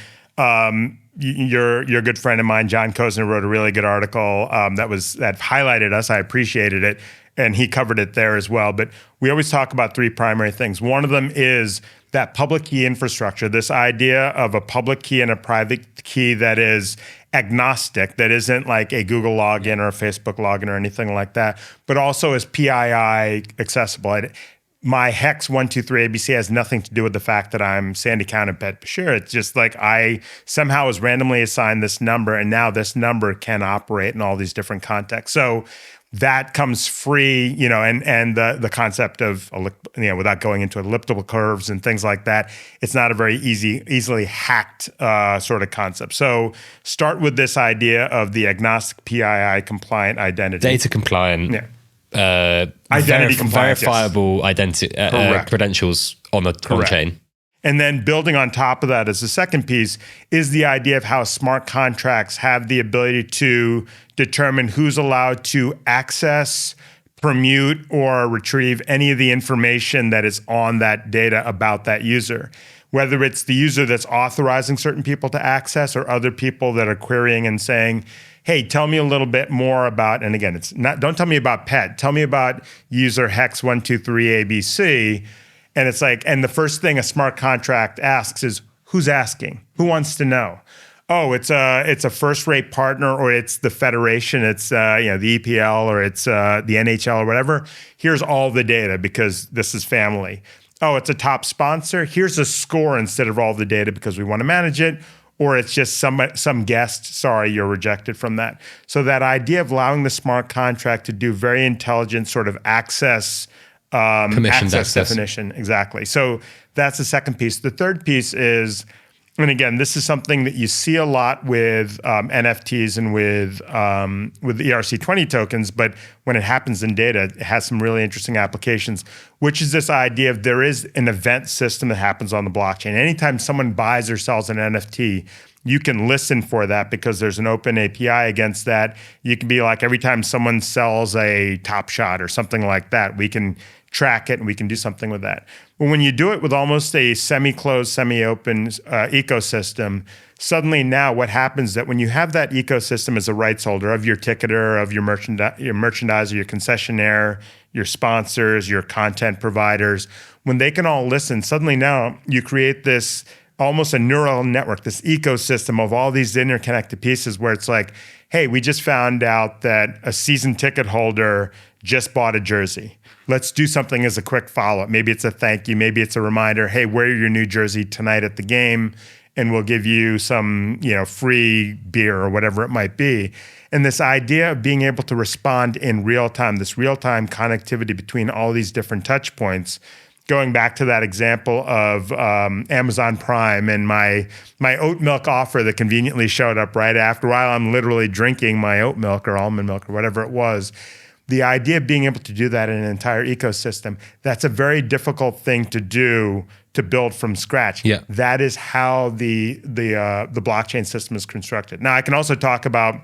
your good friend of mine, John Kozner, wrote a really good article that highlighted us. I appreciated it. And he covered it there as well. But we always talk about three primary things. One of them is that public key infrastructure, this idea of a public key and a private key that is agnostic, that isn't like a Google login or a Facebook login or anything like that, but also is PII accessible. My hex 123 ABC has nothing to do with the fact that I'm Sandy Khaund and Bet Bashir. It's just like I somehow was randomly assigned this number, and now this number can operate in all these different contexts. So that comes free, and the concept of, without going into elliptical curves and things like that, it's not a very easily hacked sort of concept. So start with this idea of the agnostic PII compliant identity. Data compliant. Yeah. Identity compliant, verifiable identity credentials on the chain. And then building on top of that as the second piece is the idea of how smart contracts have the ability to determine who's allowed to access, permute, or retrieve any of the information that is on that data about that user. Whether it's the user that's authorizing certain people to access or other people that are querying and saying, hey, tell me a little bit more about, and again, don't tell me about pet, tell me about user hex 123 ABC. And it's like, and the first thing a smart contract asks is, who's asking? Who wants to know? Oh, it's a first-rate partner, or it's the federation, it's the EPL, or it's the NHL or whatever. Here's all the data because this is family. Oh, it's a top sponsor. Here's a score instead of all the data because we want to manage it. Or it's just some guest, sorry, you're rejected from that. So that idea of allowing the smart contract to do very intelligent sort of access definition. Exactly. So that's the second piece. The third piece is, and again, this is something that you see a lot with NFTs and with ERC20 tokens, but when it happens in data, it has some really interesting applications, which is this idea of there is an event system that happens on the blockchain. Anytime someone buys or sells an NFT, you can listen for that because there's an open API against that. You can be like, every time someone sells a Top Shot or something like that, we can track it and we can do something with that. But when you do it with almost a semi-closed, semi-open ecosystem, suddenly now what happens is that when you have that ecosystem as a rights holder of your ticketer, of your merchandiser, your concessionaire, your sponsors, your content providers, when they can all listen, suddenly now you create this almost a neural network, this ecosystem of all these interconnected pieces where it's like, hey, we just found out that a season ticket holder just bought a jersey. Let's do something as a quick follow-up. Maybe it's a thank you. Maybe it's a reminder, hey, wear your new jersey tonight at the game, and we'll give you some, free beer or whatever it might be. And this idea of being able to respond in real time, this real-time connectivity between all these different touch points, going back to that example of Amazon Prime and my oat milk offer that conveniently showed up right after, while I'm literally drinking my oat milk or almond milk or whatever it was. The idea of being able to do that in an entire ecosystem, that's a very difficult thing to do, to build from scratch. Yeah. That is how the blockchain system is constructed. Now, I can also talk about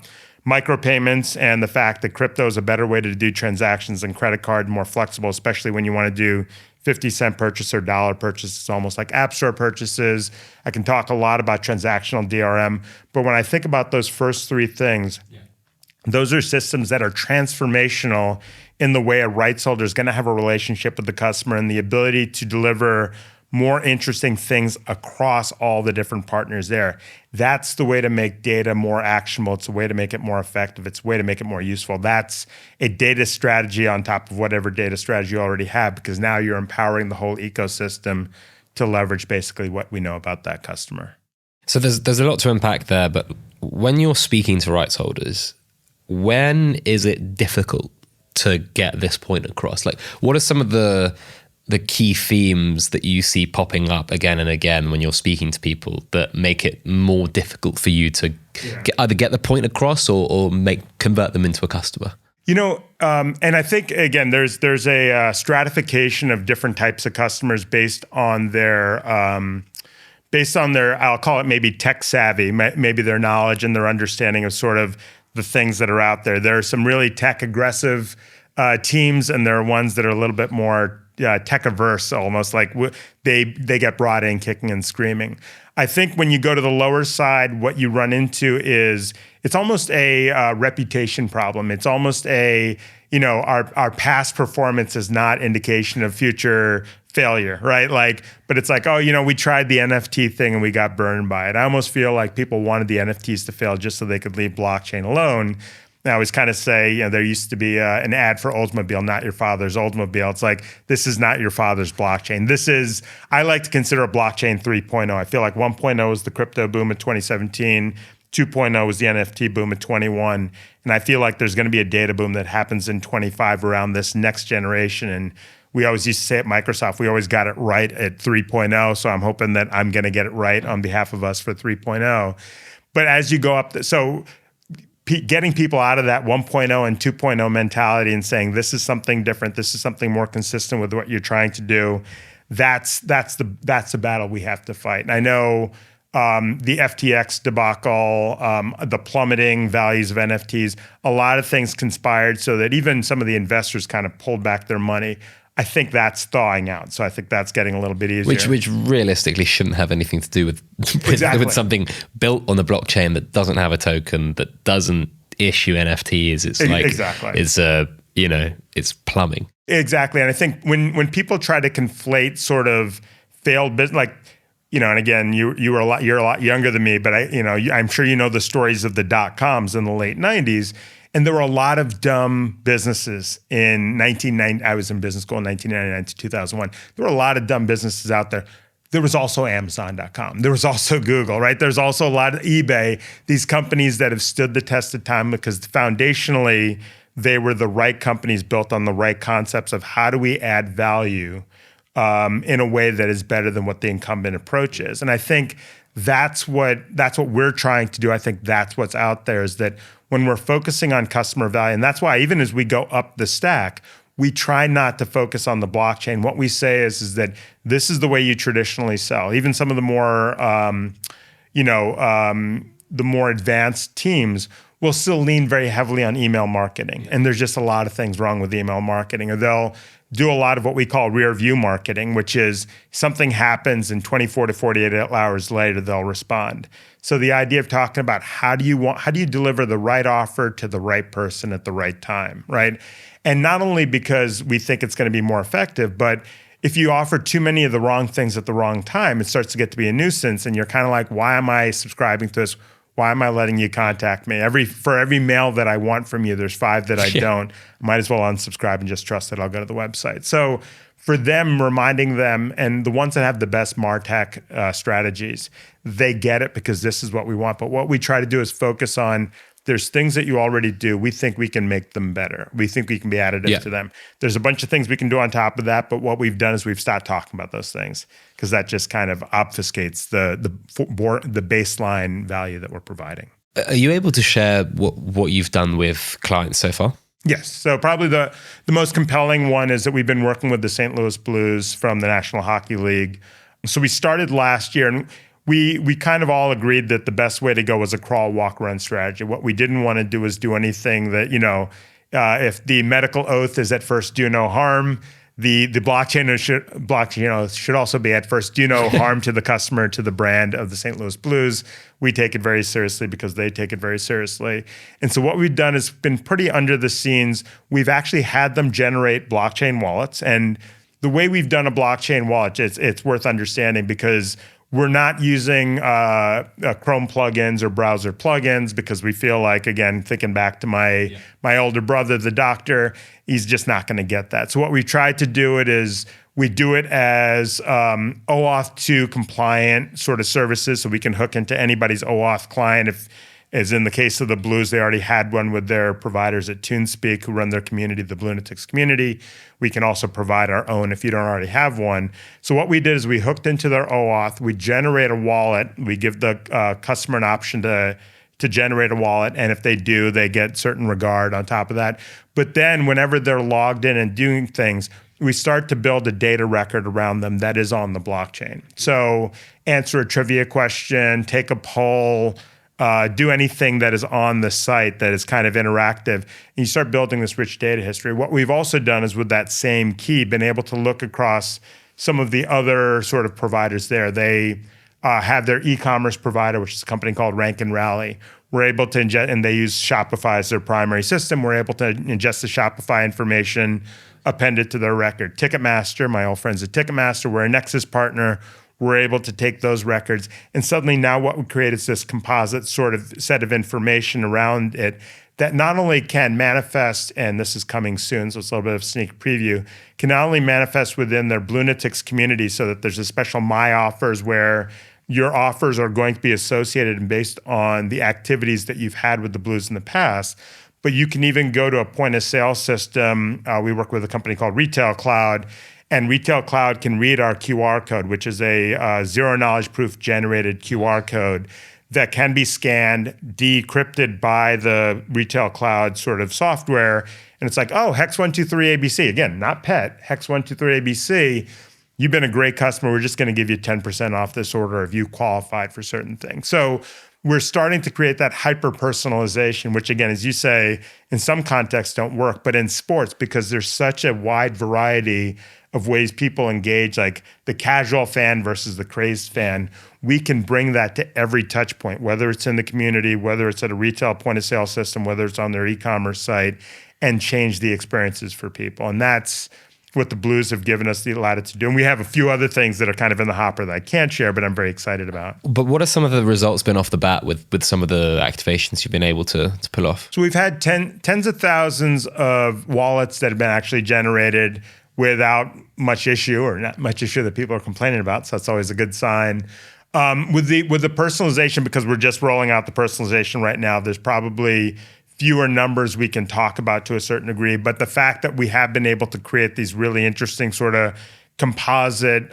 micropayments and the fact that crypto is a better way to do transactions than credit card, more flexible, especially when you want to do 50-cent purchase or dollar purchases, almost like App Store purchases. I can talk a lot about transactional DRM. But when I think about those first three things, those are systems that are transformational in the way a rights holder is going to have a relationship with the customer and the ability to deliver more interesting things across all the different partners there. That's the way to make data more actionable. It's a way to make it more effective. It's a way to make it more useful. That's a data strategy on top of whatever data strategy you already have, because now you're empowering the whole ecosystem to leverage basically what we know about that customer. So there's a lot to unpack there, but when you're speaking to rights holders, when is it difficult to get this point across? Like, what are some of the the key themes that you see popping up again and again when you're speaking to people that make it more difficult for you to either get the point across or convert them into a customer? And I think, again, there's a stratification of different types of customers based on their, I'll call it maybe tech savvy, maybe their knowledge and their understanding of sort of the things that are out there. There are some really tech aggressive teams, and there are ones that are a little bit more tech averse, almost like they get brought in kicking and screaming. I think when you go to the lower side, what you run into is it's almost a reputation problem. It's almost our past performance is not indication of future failure, right? But it's like, we tried the NFT thing and we got burned by it. I almost feel like people wanted the NFTs to fail just so they could leave blockchain alone. I always kind of say, there used to be an ad for Oldsmobile, not your father's Oldsmobile. It's like, this is not your father's blockchain. I like to consider a blockchain 3.0. I feel like 1.0 was the crypto boom in 2017. 2.0 was the NFT boom in 21. And I feel like there's going to be a data boom that happens in 25 around this next generation. And we always used to say at Microsoft, we always got it right at 3.0. So I'm hoping that I'm going to get it right on behalf of us for 3.0. But as you go up, getting people out of that 1.0 and 2.0 mentality and saying, this is something different, this is something more consistent with what you're trying to do, that's the battle we have to fight. And I know the FTX debacle, the plummeting values of NFTs, a lot of things conspired so that even some of the investors kind of pulled back their money. I think that's thawing out. So I think that's getting a little bit easier. Which realistically shouldn't have anything to do with something built on the blockchain that doesn't have a token, that doesn't issue NFTs. It's like, it's plumbing. Exactly. And I think when people try to conflate sort of failed business, and again, you're a lot younger than me, but I'm sure you know the stories of the .coms in the late 90s. And there were a lot of dumb businesses in 1990. I was in business school in 1999 to 2001. There were a lot of dumb businesses out there. There was also Amazon.com. There was also Google, right? There's also a lot of eBay, these companies that have stood the test of time because foundationally, they were the right companies built on the right concepts of how do we add value in a way that is better than what the incumbent approach is. And I think that's what we're trying to do. I think that's what's out there, is that when we're focusing on customer value, and that's why even as we go up the stack, we try not to focus on the blockchain. What we say is that this is the way you traditionally sell. Even some of the more, the more advanced teams will still lean very heavily on email marketing. And there's just a lot of things wrong with email marketing. Or they'll do a lot of what we call rear view marketing, which is something happens and 24 to 48 hours later, they'll respond. So the idea of talking about how do you deliver the right offer to the right person at the right time, right? And not only because we think it's going to be more effective, but if you offer too many of the wrong things at the wrong time, it starts to get to be a nuisance. And you're kind of like, why am I subscribing to this? Why am I letting you contact me? For every mail that I want from you, there's 5 that I don't. I might as well unsubscribe and just trust that I'll go to the website. So for them, reminding them, and the ones that have the best MarTech strategies, they get it because this is what we want. But what we try to do is focus on, there's things that you already do. We think we can make them better. We think we can be additive to them. There's a bunch of things we can do on top of that, but what we've done is we've stopped talking about those things because that just kind of obfuscates the baseline value that we're providing. Are you able to share what you've done with clients so far? Yes. So probably the most compelling one is that we've been working with the St. Louis Blues from the National Hockey League. So we started last year, and we kind of all agreed that the best way to go was a crawl, walk, run strategy. What we didn't want to do is do anything that, if the medical oath is at first do no harm, the blockchain should also be at first do no harm to the customer, to the brand of the St. Louis Blues. We take it very seriously because they take it very seriously. And so what we've done is been pretty under the scenes. We've actually had them generate blockchain wallets. And the way we've done a blockchain wallet, it's worth understanding because we're not using Chrome plugins or browser plugins because we feel like, again, thinking back to my older brother, the doctor, he's just not going to get that. So what we tried to do we do it as OAuth 2 compliant sort of services, so we can hook into anybody's OAuth client As in the case of the Blues, they already had one with their providers at TuneSpeak who run their community, the Bluenatics community. We can also provide our own if you don't already have one. So what we did is we hooked into their OAuth. We generate a wallet. We give the customer an option to generate a wallet. And if they do, they get certain regard on top of that. But then whenever they're logged in and doing things, we start to build a data record around them that is on the blockchain. So answer a trivia question, take a poll, do anything that is on the site that is kind of interactive. And you start building this rich data history. What we've also done is with that same key, been able to look across some of the other sort of providers there. They have their e-commerce provider, which is a company called Rank and Rally. We're able to ingest, and they use Shopify as their primary system. We're able to ingest the Shopify information, append it to their record. Ticketmaster, my old friends at Ticketmaster, we're a Nexus partner. We're able to take those records. And suddenly now what we create is this composite sort of set of information around it that not only can manifest, and this is coming soon, so it's a little bit of a sneak preview, can not only manifest within their Bluenatics community so that there's a special My Offers where your offers are going to be associated and based on the activities that you've had with the Blues in the past, but you can even go to a point of sale system. We work with a company called Retail Cloud, and Retail Cloud can read our QR code, which is a zero knowledge proof generated QR code that can be scanned, decrypted by the Retail Cloud sort of software. And it's like, oh, Hex123ABC. Again, not pet, Hex123ABC. You've been a great customer. We're just going to give you 10% off this order if you qualified for certain things. So we're starting to create that hyper-personalization, which again, as you say, in some contexts don't work, but in sports, because there's such a wide variety of ways people engage, like the casual fan versus the crazed fan, we can bring that to every touch point, whether it's in the community, whether it's at a retail point of sale system, whether it's on their e-commerce site, and change the experiences for people. And that's what the Blues have given us the latitude to do. And we have a few other things that are kind of in the hopper that I can't share, but I'm very excited about. But what are some of the results been off the bat with some of the activations you've been able to pull off? So we've had tens of thousands of wallets that have been actually generated without much issue, or not much issue that people are complaining about. So that's always a good sign. With the personalization, because we're just rolling out the personalization right now, there's probably fewer numbers we can talk about to a certain degree, but the fact that we have been able to create these really interesting sort of composite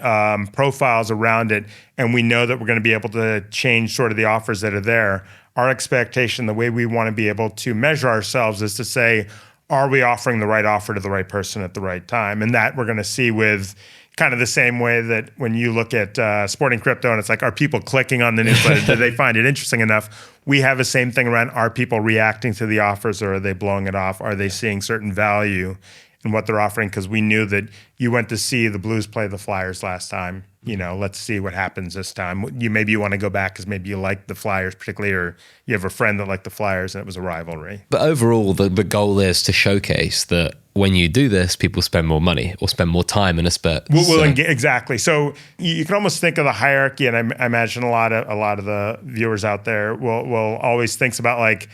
profiles around it, and we know that we're going to be able to change sort of the offers that are there. Our expectation, the way we want to be able to measure ourselves is to say, are we offering the right offer to the right person at the right time? And that we're going to see with kind of the same way that when you look at Sporting Crypto and it's like, are people clicking on the newsletter? Do they find it interesting enough? We have the same thing around, are people reacting to the offers, or are they blowing it off? Are they seeing certain value in what they're offering? Because we knew that you went to see the Blues play the Flyers last time. You know, let's see what happens this time. Maybe you want to go back because maybe you like the Flyers particularly, or you have a friend that liked the Flyers and it was a rivalry. But overall, the goal is to showcase that when you do this, people spend more money or spend more time in a spurt. Exactly. So you can almost think of the hierarchy, and I imagine a lot of the viewers out there will always think about, like,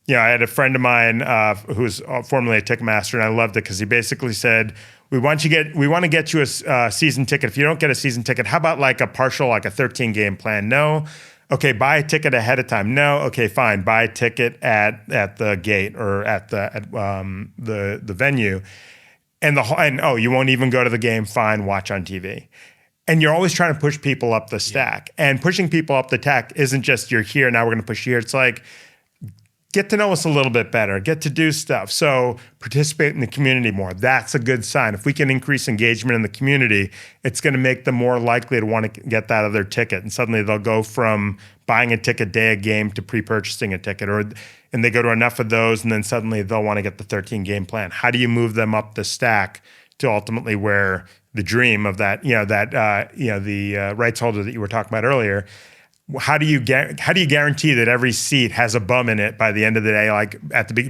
you know, I had a friend of mine who's formerly a Ticketmaster, and I loved it because he basically said, we want to get you a season ticket. If you don't get a season ticket, how about like a partial, like a 13-game plan? No. Okay, buy a ticket ahead of time. No. Okay, fine. Buy a ticket at the gate or at the venue, and oh, you won't even go to the game. Fine, watch on TV. And you're always trying to push people up the stack. And pushing people up the stack isn't just you're here, now we're going to push you here. It's like, get to know us a little bit better, get to do stuff. So participate in the community more. That's a good sign. If we can increase engagement in the community, it's going to make them more likely to want to get that other ticket. And suddenly they'll go from buying a ticket day a game to pre-purchasing a ticket, and they go to enough of those, and then suddenly they'll want to get the 13-game plan. How do you move them up the stack to ultimately where the dream of that, the rights holder that you were talking about earlier, how do you guarantee that every seat has a bum in it by the end of the day, like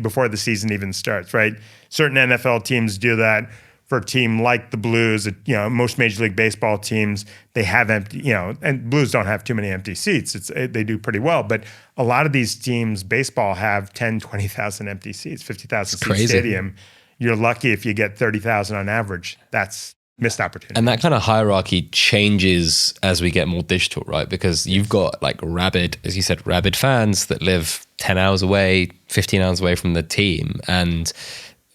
before the season even starts, right? Certain NFL teams do that. For a team like the Blues, most Major League Baseball teams, they have empty, and Blues don't have too many empty seats. They do pretty well, but a lot of these teams, baseball, have 10, 20,000 empty seats, 50,000 seat stadium. You're lucky if you get 30,000 on average. That's Missed opportunity. And that kind of hierarchy changes as we get more digital, right? Because you've got like rabid, as you said, rabid fans that live 10 hours away, 15 hours away from the team. And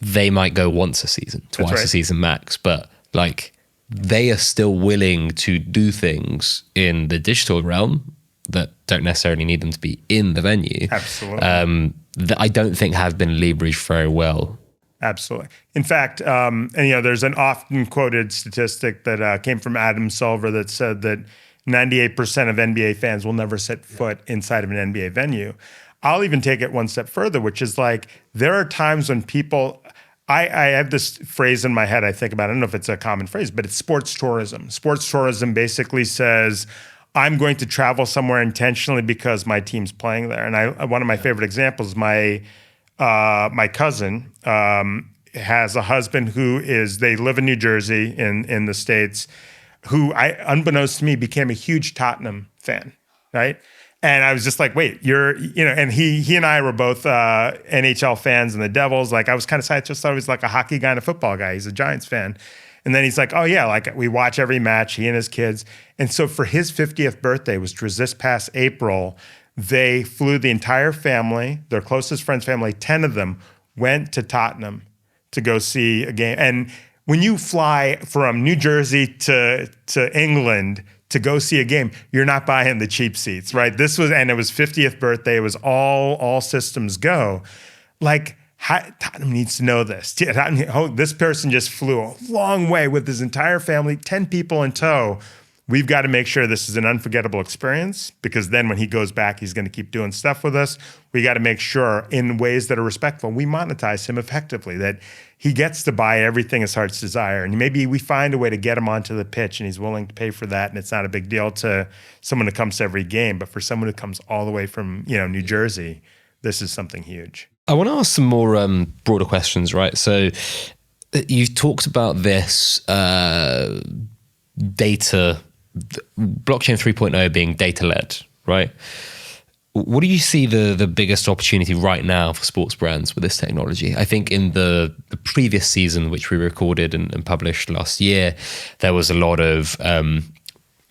they might go once a season, twice a season max. But like they are still willing to do things in the digital realm that don't necessarily need them to be in the venue. Absolutely. That I don't think have been leveraged very well. Absolutely. In fact, and there's an often quoted statistic that came from Adam Silver that said that 98% of NBA fans will never set foot inside of an NBA venue. I'll even take it one step further, which is like there are times when people, I have this phrase in my head I think about, I don't know if it's a common phrase, but it's sports tourism. Sports tourism basically says, I'm going to travel somewhere intentionally because my team's playing there. And one of my favorite examples, my cousin has a husband they live in New Jersey in the States, who unbeknownst to me became a huge Tottenham fan, right? And I was just like, wait, and he and I were both NHL fans and the Devils. Like I was kind of I just thought he was like a hockey guy and a football guy. He's a Giants fan. And then he's like, oh yeah, like we watch every match, he and his kids. And so for his 50th birthday, which was this past April, they flew the entire family, their closest friend's family, 10 of them, went to Tottenham to go see a game. And when you fly from New Jersey to England to go see a game, you're not buying the cheap seats, right? It was 50th birthday. It was all systems go. Like, Tottenham needs to know this. This person just flew a long way with his entire family, 10 people in tow. We've got to make sure this is an unforgettable experience, because then when he goes back, he's going to keep doing stuff with us. We got to make sure in ways that are respectful, we monetize him effectively, that he gets to buy everything his heart's desire. And maybe we find a way to get him onto the pitch and he's willing to pay for that. And it's not a big deal to someone who comes to every game, but for someone who comes all the way from, New Jersey, this is something huge. I want to ask some more broader questions, right? So you've talked about this data, blockchain 3.0 being data-led, right? What do you see the biggest opportunity right now for sports brands with this technology? I think in the previous season, which we recorded and published last year, there was a lot of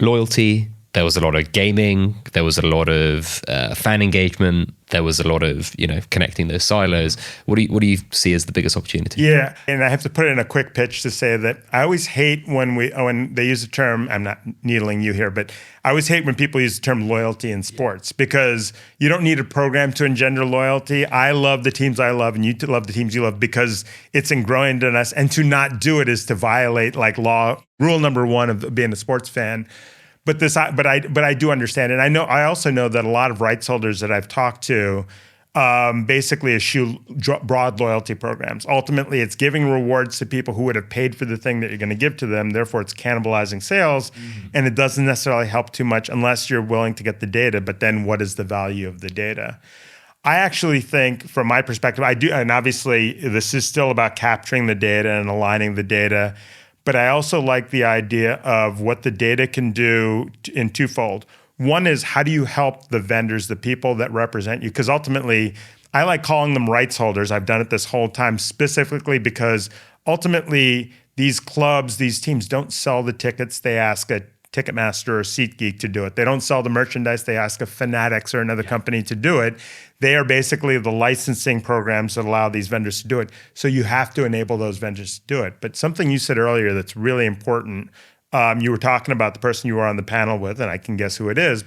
loyalty, there was a lot of gaming, there was a lot of fan engagement, there was a lot of connecting those silos. What do you see as the biggest opportunity? Yeah, and I have to put in a quick pitch to say that I always hate when they use the term. I'm not needling you here, but I always hate when people use the term loyalty in sports, because you don't need a program to engender loyalty. I love the teams I love, and you love the teams you love, because it's ingrained in us. And to not do it is to violate rule number one of being a sports fan. But I do understand it. I also know that a lot of rights holders that I've talked to basically eschew broad loyalty programs. Ultimately, it's giving rewards to people who would have paid for the thing that you're going to give to them. Therefore, it's cannibalizing sales, and it doesn't necessarily help too much unless you're willing to get the data. But then, what is the value of the data? I actually think, from my perspective, I do, and obviously, this is still about capturing the data and aligning the data. But I also like the idea of what the data can do in twofold. One is, how do you help the vendors, the people that represent you? Because ultimately, I like calling them rights holders. I've done it this whole time specifically because ultimately these clubs, these teams don't sell the tickets. They ask a Ticketmaster or SeatGeek to do it. They don't sell the merchandise. They ask a Fanatics or another company to do it. They are basically the licensing programs that allow these vendors to do it. So you have to enable those vendors to do it. But something you said earlier that's really important, you were talking about the person you were on the panel with, and I can guess who it is,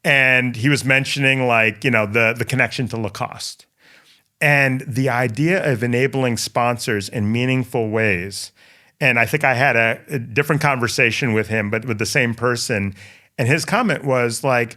and he was mentioning the connection to Lacoste. And the idea of enabling sponsors in meaningful ways. And I think I had a different conversation with him, but with the same person. And his comment was like,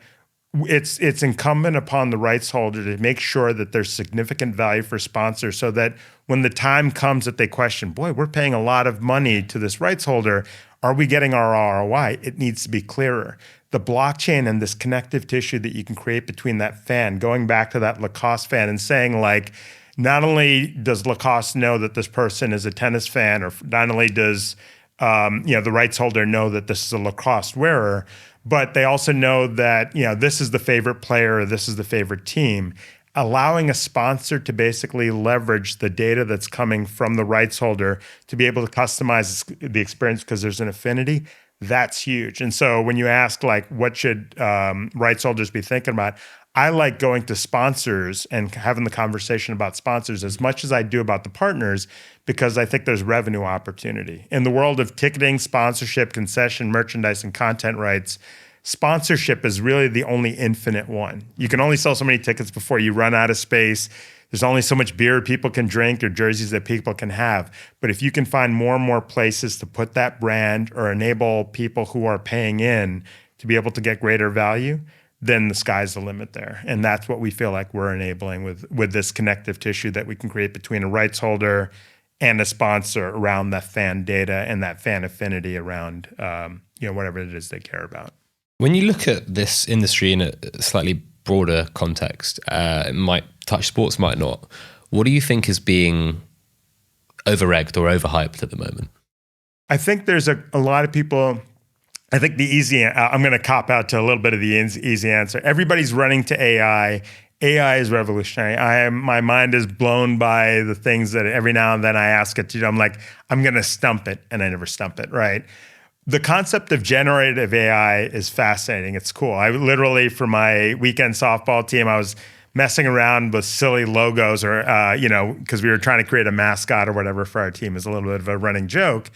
it's incumbent upon the rights holder to make sure that there's significant value for sponsors, so that when the time comes that they question, boy, we're paying a lot of money to this rights holder, are we getting our ROI? It needs to be clearer. The blockchain and this connective tissue that you can create between that fan, going back to that Lacoste fan and saying like, not only does Lacoste know that this person is a tennis fan, or not only does the rights holder know that this is a Lacoste wearer, but they also know that this is the favorite player, or this is the favorite team. allowing a sponsor to basically leverage the data that's coming from the rights holder to be able to customize the experience because there's an affinity, that's huge. And so when you ask like, what should rights holders be thinking about? I like going to sponsors and having the conversation about sponsors as much as I do about the partners, because I think there's revenue opportunity. In the world of ticketing, sponsorship, concession, merchandise, and content rights, sponsorship is really the only infinite one. You can only sell so many tickets before you run out of space. There's only so much beer people can drink or jerseys that people can have. But if you can find more and more places to put that brand or enable people who are paying in to be able to get greater value, then the sky's the limit there. And that's what we feel like we're enabling with this connective tissue that we can create between a rights holder and a sponsor around that fan data and that fan affinity around whatever it is they care about. When you look at this industry in a slightly broader context, it might touch sports, might not. What do you think is being over-egged or overhyped at the moment? I think there's a lot of people. I think the easy, I'm going to cop out to a little bit of the easy answer. Everybody's running to AI. AI is revolutionary. My mind is blown by the things that every now and then I ask it to do. I'm like, I'm going to stump it, and I never stump it, right? The concept of generative AI is fascinating. It's cool. I literally, for my weekend softball team, I was messing around with silly logos or, because we were trying to create a mascot or whatever for our team. It's a little bit of a running joke.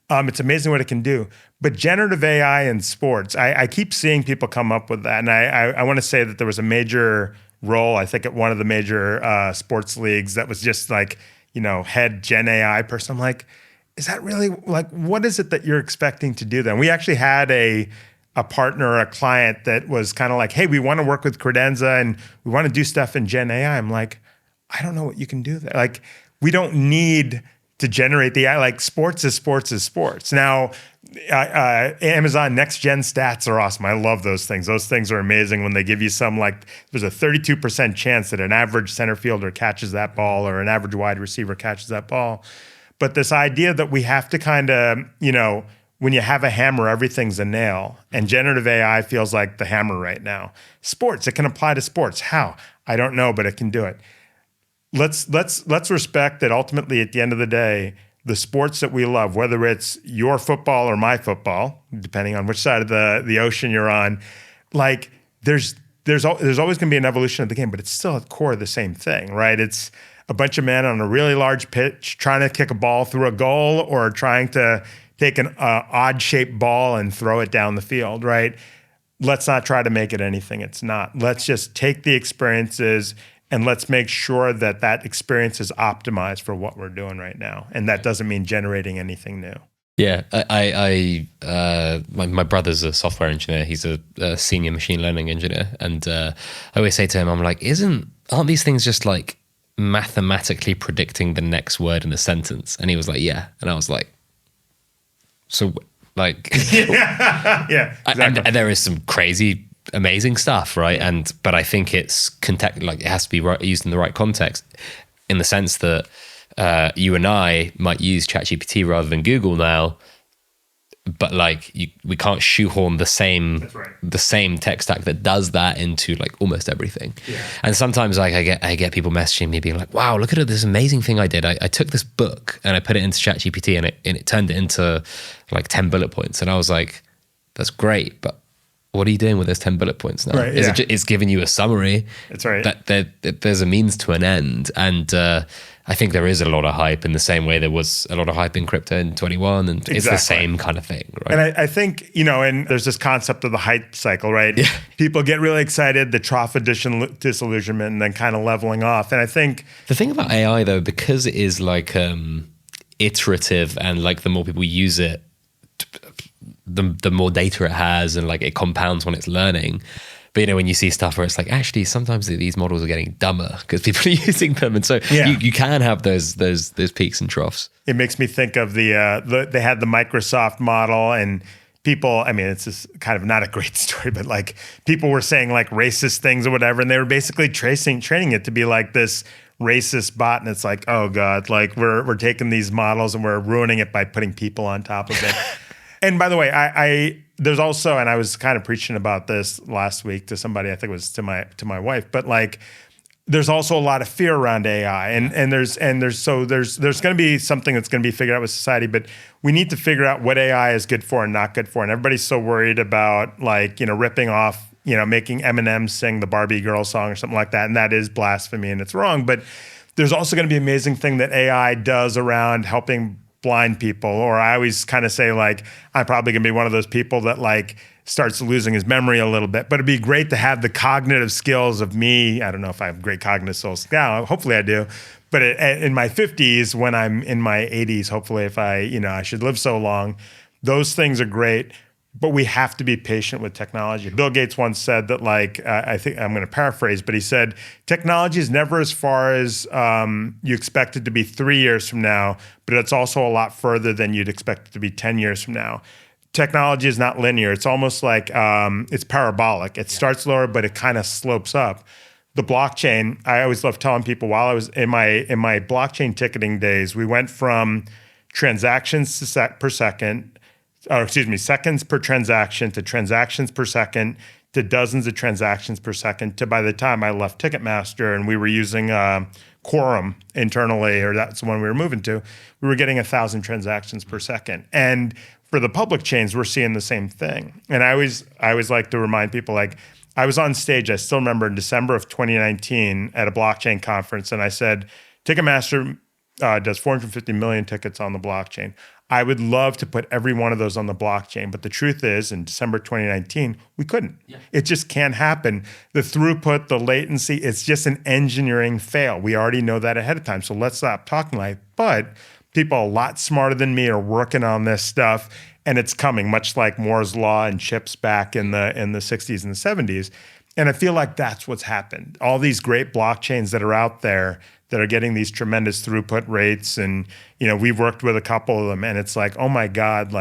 It's amazing what it can do. But generative AI in sports, I keep seeing people come up with that. And I want to say that there was a major role, I think, at one of the major sports leagues that was just like, head Gen AI person. I'm like, is that really, like, what is it that you're expecting to do then? We actually had a partner or a client that was kind of like, hey, we want to work with Credenza and we want to do stuff in Gen AI. I'm like, I don't know what you can do there. Like, we don't need to generate the AI. Like, sports is sports is sports. Now, Amazon Next Gen stats are awesome. I love those things. Those things are amazing when they give you some, like, there's a 32% chance that an average center fielder catches that ball or an average wide receiver catches that ball. But this idea that we have to kind of, when you have a hammer, everything's a nail. And generative AI feels like the hammer right now. Sports, it can apply to sports. How? I don't know, but it can do it. Let's respect that ultimately at the end of the day, the sports that we love, whether it's your football or my football, depending on which side of the ocean you're on, like there's always going to be an evolution of the game, but it's still at the core of the same thing, right? It's a bunch of men on a really large pitch trying to kick a ball through a goal or trying to take an odd-shaped ball and throw it down the field, right? Let's not try to make it anything it's not. Let's just take the experiences and let's make sure that that experience is optimized for what we're doing right now. And that doesn't mean generating anything new. Yeah, my brother's a software engineer. He's a senior machine learning engineer. And I always say to him, I'm like, aren't these things just like mathematically predicting the next word in a sentence? And he was like, yeah. And I was like, so like, yeah, exactly. And there is some crazy, amazing stuff, right? But I think it's it has to be used in the right context, in the sense that you and I might use ChatGPT rather than Google now, but like we can't shoehorn the same tech stack that does that into like almost everything. Yeah. And sometimes like I get people messaging me being like, wow, look at this amazing thing I did. I took this book and I put it into ChatGPT and it turned it into like 10 bullet points. And I was like, that's great, but what are you doing with those 10 bullet points now? Right, yeah. It's giving you a summary. That's right. That there's a means to an end. And I think there is a lot of hype in the same way there was a lot of hype in crypto in 21, and it's the same kind of thing, right? And I think, and there's this concept of the hype cycle, right? Yeah. People get really excited, the trough addition disillusionment, and then kind of leveling off. And I think the thing about AI though, because it is like iterative, and like the more people use it, the more data it has, and like it compounds when it's learning. But when you see stuff where it's like, actually, sometimes these models are getting dumber because people are using them, and so you can have those peaks and troughs. It makes me think of they had the Microsoft model, and people. I mean, it's just kind of not a great story, but like people were saying like racist things or whatever, and they were basically training it to be like this racist bot, and it's like, oh god, like we're taking these models and we're ruining it by putting people on top of it. And by the way, there's also, and I was kind of preaching about this last week to somebody, I think it was to my wife, but like there's also a lot of fear around AI, and there's going to be something that's going to be figured out with society, but we need to figure out what AI is good for and not good for. And everybody's so worried about ripping off, making Eminem sing the Barbie girl song or something like that, and that is blasphemy and it's wrong. But there's also going to be an amazing thing that AI does around helping blind people. Or I always kind of say I'm probably going to be one of those people that starts losing his memory a little bit, but it'd be great to have the cognitive skills of me. I don't know if I have great cognitive skills now. Hopefully I do. But in my 50s, when I'm in my 80s, hopefully if I should live so long, those things are great, but we have to be patient with technology. Bill Gates once said that I think I'm going to paraphrase, but he said, technology is never as far as you expect it to be 3 years from now, but it's also a lot further than you'd expect it to be 10 years from now. Technology is not linear. It's almost like it's parabolic. It starts lower, but it kind of slopes up. The blockchain, I always love telling people while I was in my blockchain ticketing days, we went from transactions per second, seconds per transaction to transactions per second to dozens of transactions per second to by the time I left Ticketmaster and we were using Quorum internally, or that's the one we were moving to, we were getting 1,000 transactions per second. And for the public chains, we're seeing the same thing. And I always like to remind people, I was on stage, I still remember in December of 2019 at a blockchain conference, and I said, Ticketmaster does 450 million tickets on the blockchain. I would love to put every one of those on the blockchain, but the truth is, in December 2019, we couldn't. Yeah. It just can't happen. The throughput, the latency, it's just an engineering fail. We already know that ahead of time, so let's stop talking but people a lot smarter than me are working on this stuff, and it's coming, much like Moore's Law and chips back in the 60s and the 70s. And I feel like that's what's happened. All these great blockchains that are out there that are getting these tremendous throughput rates, and we've worked with a couple of them, and it's oh my God,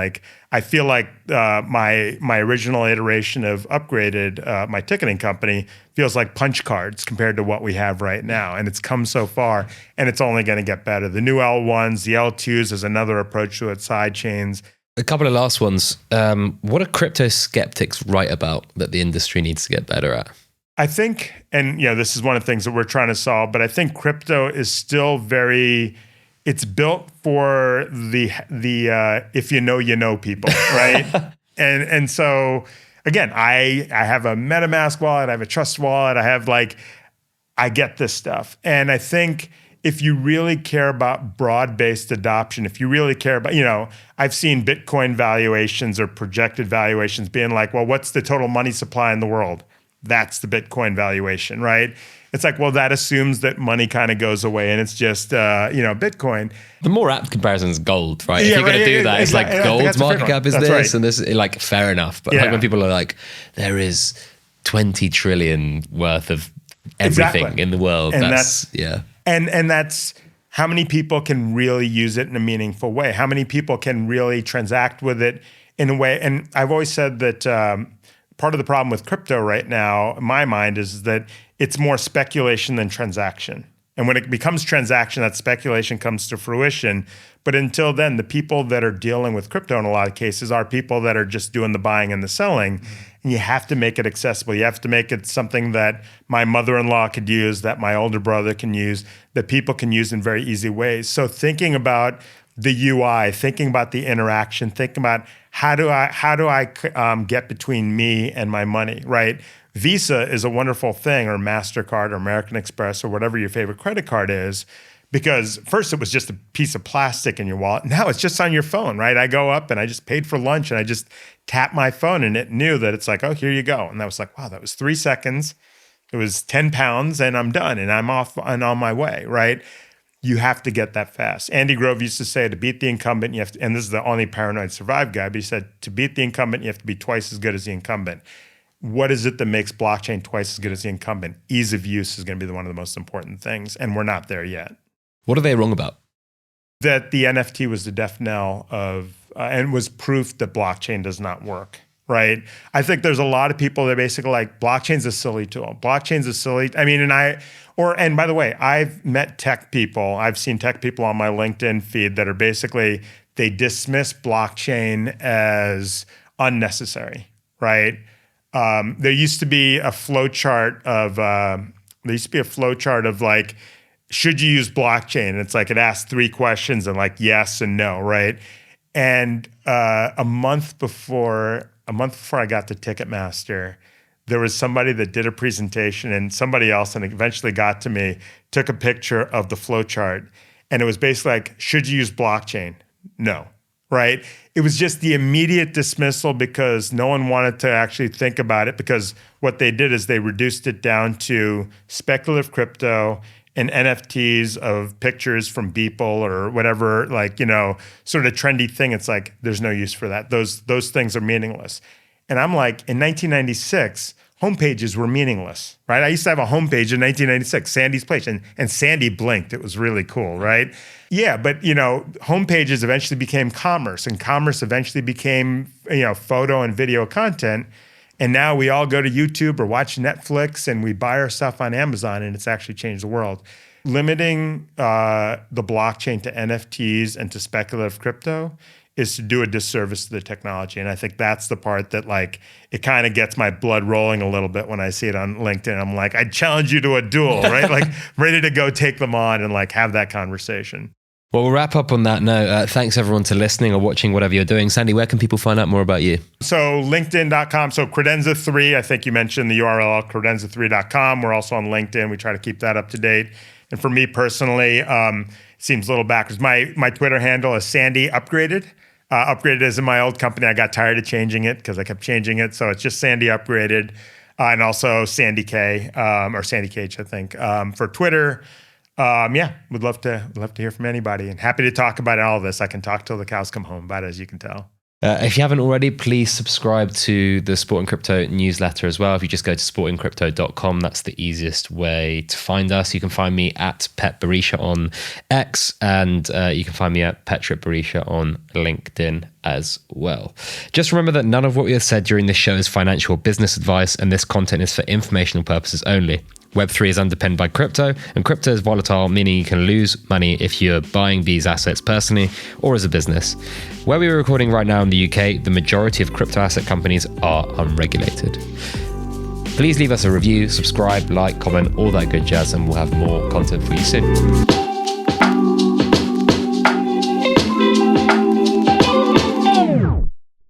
I feel like my original iteration of Upgraded, my ticketing company, feels like punch cards compared to what we have right now. And it's come so far, and it's only going to get better. The new L1s, the L2s is another approach to it, side chains. A couple of last ones. What are crypto skeptics right about that the industry needs to get better at? I think, and this is one of the things that we're trying to solve, but I think crypto is still it's built for the if you know people, right? and so again, I have a MetaMask wallet, I have a Trust wallet, I get this stuff. And I think if you really care about broad-based adoption, if you really care about, I've seen Bitcoin valuations or projected valuations being well, what's the total money supply in the world? That's the Bitcoin valuation, right? It's well, that assumes that money kind of goes away and it's just, Bitcoin. The more apt comparison is gold, right? If you're going to do that, it's gold's market cap is this, right. And this is fair enough. But when people are there is 20 trillion worth of everything in the world. And that's And that's how many people can really use it in a meaningful way? How many people can really transact with it in a way? And I've always said that part of the problem with crypto right now, in my mind, is that it's more speculation than transaction. And when it becomes transaction, that speculation comes to fruition. But until then, the people that are dealing with crypto in a lot of cases are people that are just doing the buying and the selling. And you have to make it accessible. You have to make it something that my mother-in-law could use, that my older brother can use, that people can use in very easy ways. So thinking about the UI, thinking about the interaction, thinking about how do I get between me and my money, right? Visa is a wonderful thing, or MasterCard or American Express or whatever your favorite credit card is, because first it was just a piece of plastic in your wallet. Now it's just on your phone, right? I go up and I just paid for lunch and I just tap my phone and it knew that it's oh, here you go. And that was wow, that was 3 seconds. It was 10 pounds and I'm done and I'm off and on my way, right? You have to get that fast. Andy Grove used to say, to beat the incumbent, you have to, and this is the only paranoid survive guy, but he said, to beat the incumbent, you have to be twice as good as the incumbent. What is it that makes blockchain twice as good as the incumbent? Ease of use is going to be one of the most important things, and we're not there yet. What are they wrong about? That the NFT was the death knell of, and was proof that blockchain does not work, right? I think there's a lot of people that are basically blockchain's a silly tool. Blockchain's a silly, and by the way, I've met tech people, I've seen tech people on my LinkedIn feed that are basically, they dismiss blockchain as unnecessary, right? There used to be a flow chart of there used to be a flow chart of like, should you use blockchain? And it's like, it asks 3 questions and like yes and no, right? And a month before I got to Ticketmaster, there was somebody that did a presentation, and somebody else, and it eventually got to me, took a picture of the flow chart. And it was basically like, should you use blockchain? No, right? It was just the immediate dismissal because no one wanted to actually think about it, because what they did is they reduced it down to speculative crypto and NFTs of pictures from Beeple or whatever, like, you know, sort of trendy thing. It's like, there's no use for that. Those things are meaningless. And I'm like, in 1996, homepages were meaningless, right? I used to have a homepage in 1996, Sandy's Place, and Sandy blinked. It was really cool, right? Yeah, but, you know, homepages eventually became commerce, and commerce eventually became, you know, photo and video content. And now we all go to YouTube or watch Netflix, and we buy our stuff on Amazon, and it's actually changed the world. Limiting the blockchain to NFTs and to speculative crypto is to do a disservice to the technology. And I think that's the part that, like, it kind of gets my blood rolling a little bit when I see it on LinkedIn. I'm like, I challenge you to a duel, right? Like, ready to go take them on and like have that conversation. Well, we'll wrap up on that note. Thanks everyone to listening or watching, whatever you're doing. Sandy, where can people find out more about you? So LinkedIn.com. So Credenza3, I think you mentioned the URL, credenza3.com. We're also on LinkedIn. We try to keep that up to date. And for me personally, it seems a little backwards. My Twitter handle is Sandy Upgraded. Upgraded is in my old company. I got tired of changing it because I kept changing it. So it's just Sandy Upgraded. And also Sandy K, or Sandy Cage, I think, for Twitter. Yeah, would love to hear from anybody, and happy to talk about all of this. I can talk till the cows come home about it, as you can tell. If you haven't already, please subscribe to the Sport and Crypto newsletter as well. If you just go to sportandcrypto.com, that's the easiest way to find us. You can find me at Pet Barisha on X, and you can find me at Petrip Barisha on LinkedIn as well. Just remember that none of what we have said during this show is financial or business advice, and this content is for informational purposes only. Web3 is underpinned by crypto, and crypto is volatile, meaning you can lose money if you're buying these assets personally or as a business. Where we are recording right now in the UK, the majority of crypto asset companies are unregulated. Please leave us a review, subscribe, like, comment, all that good jazz, and we'll have more content for you soon.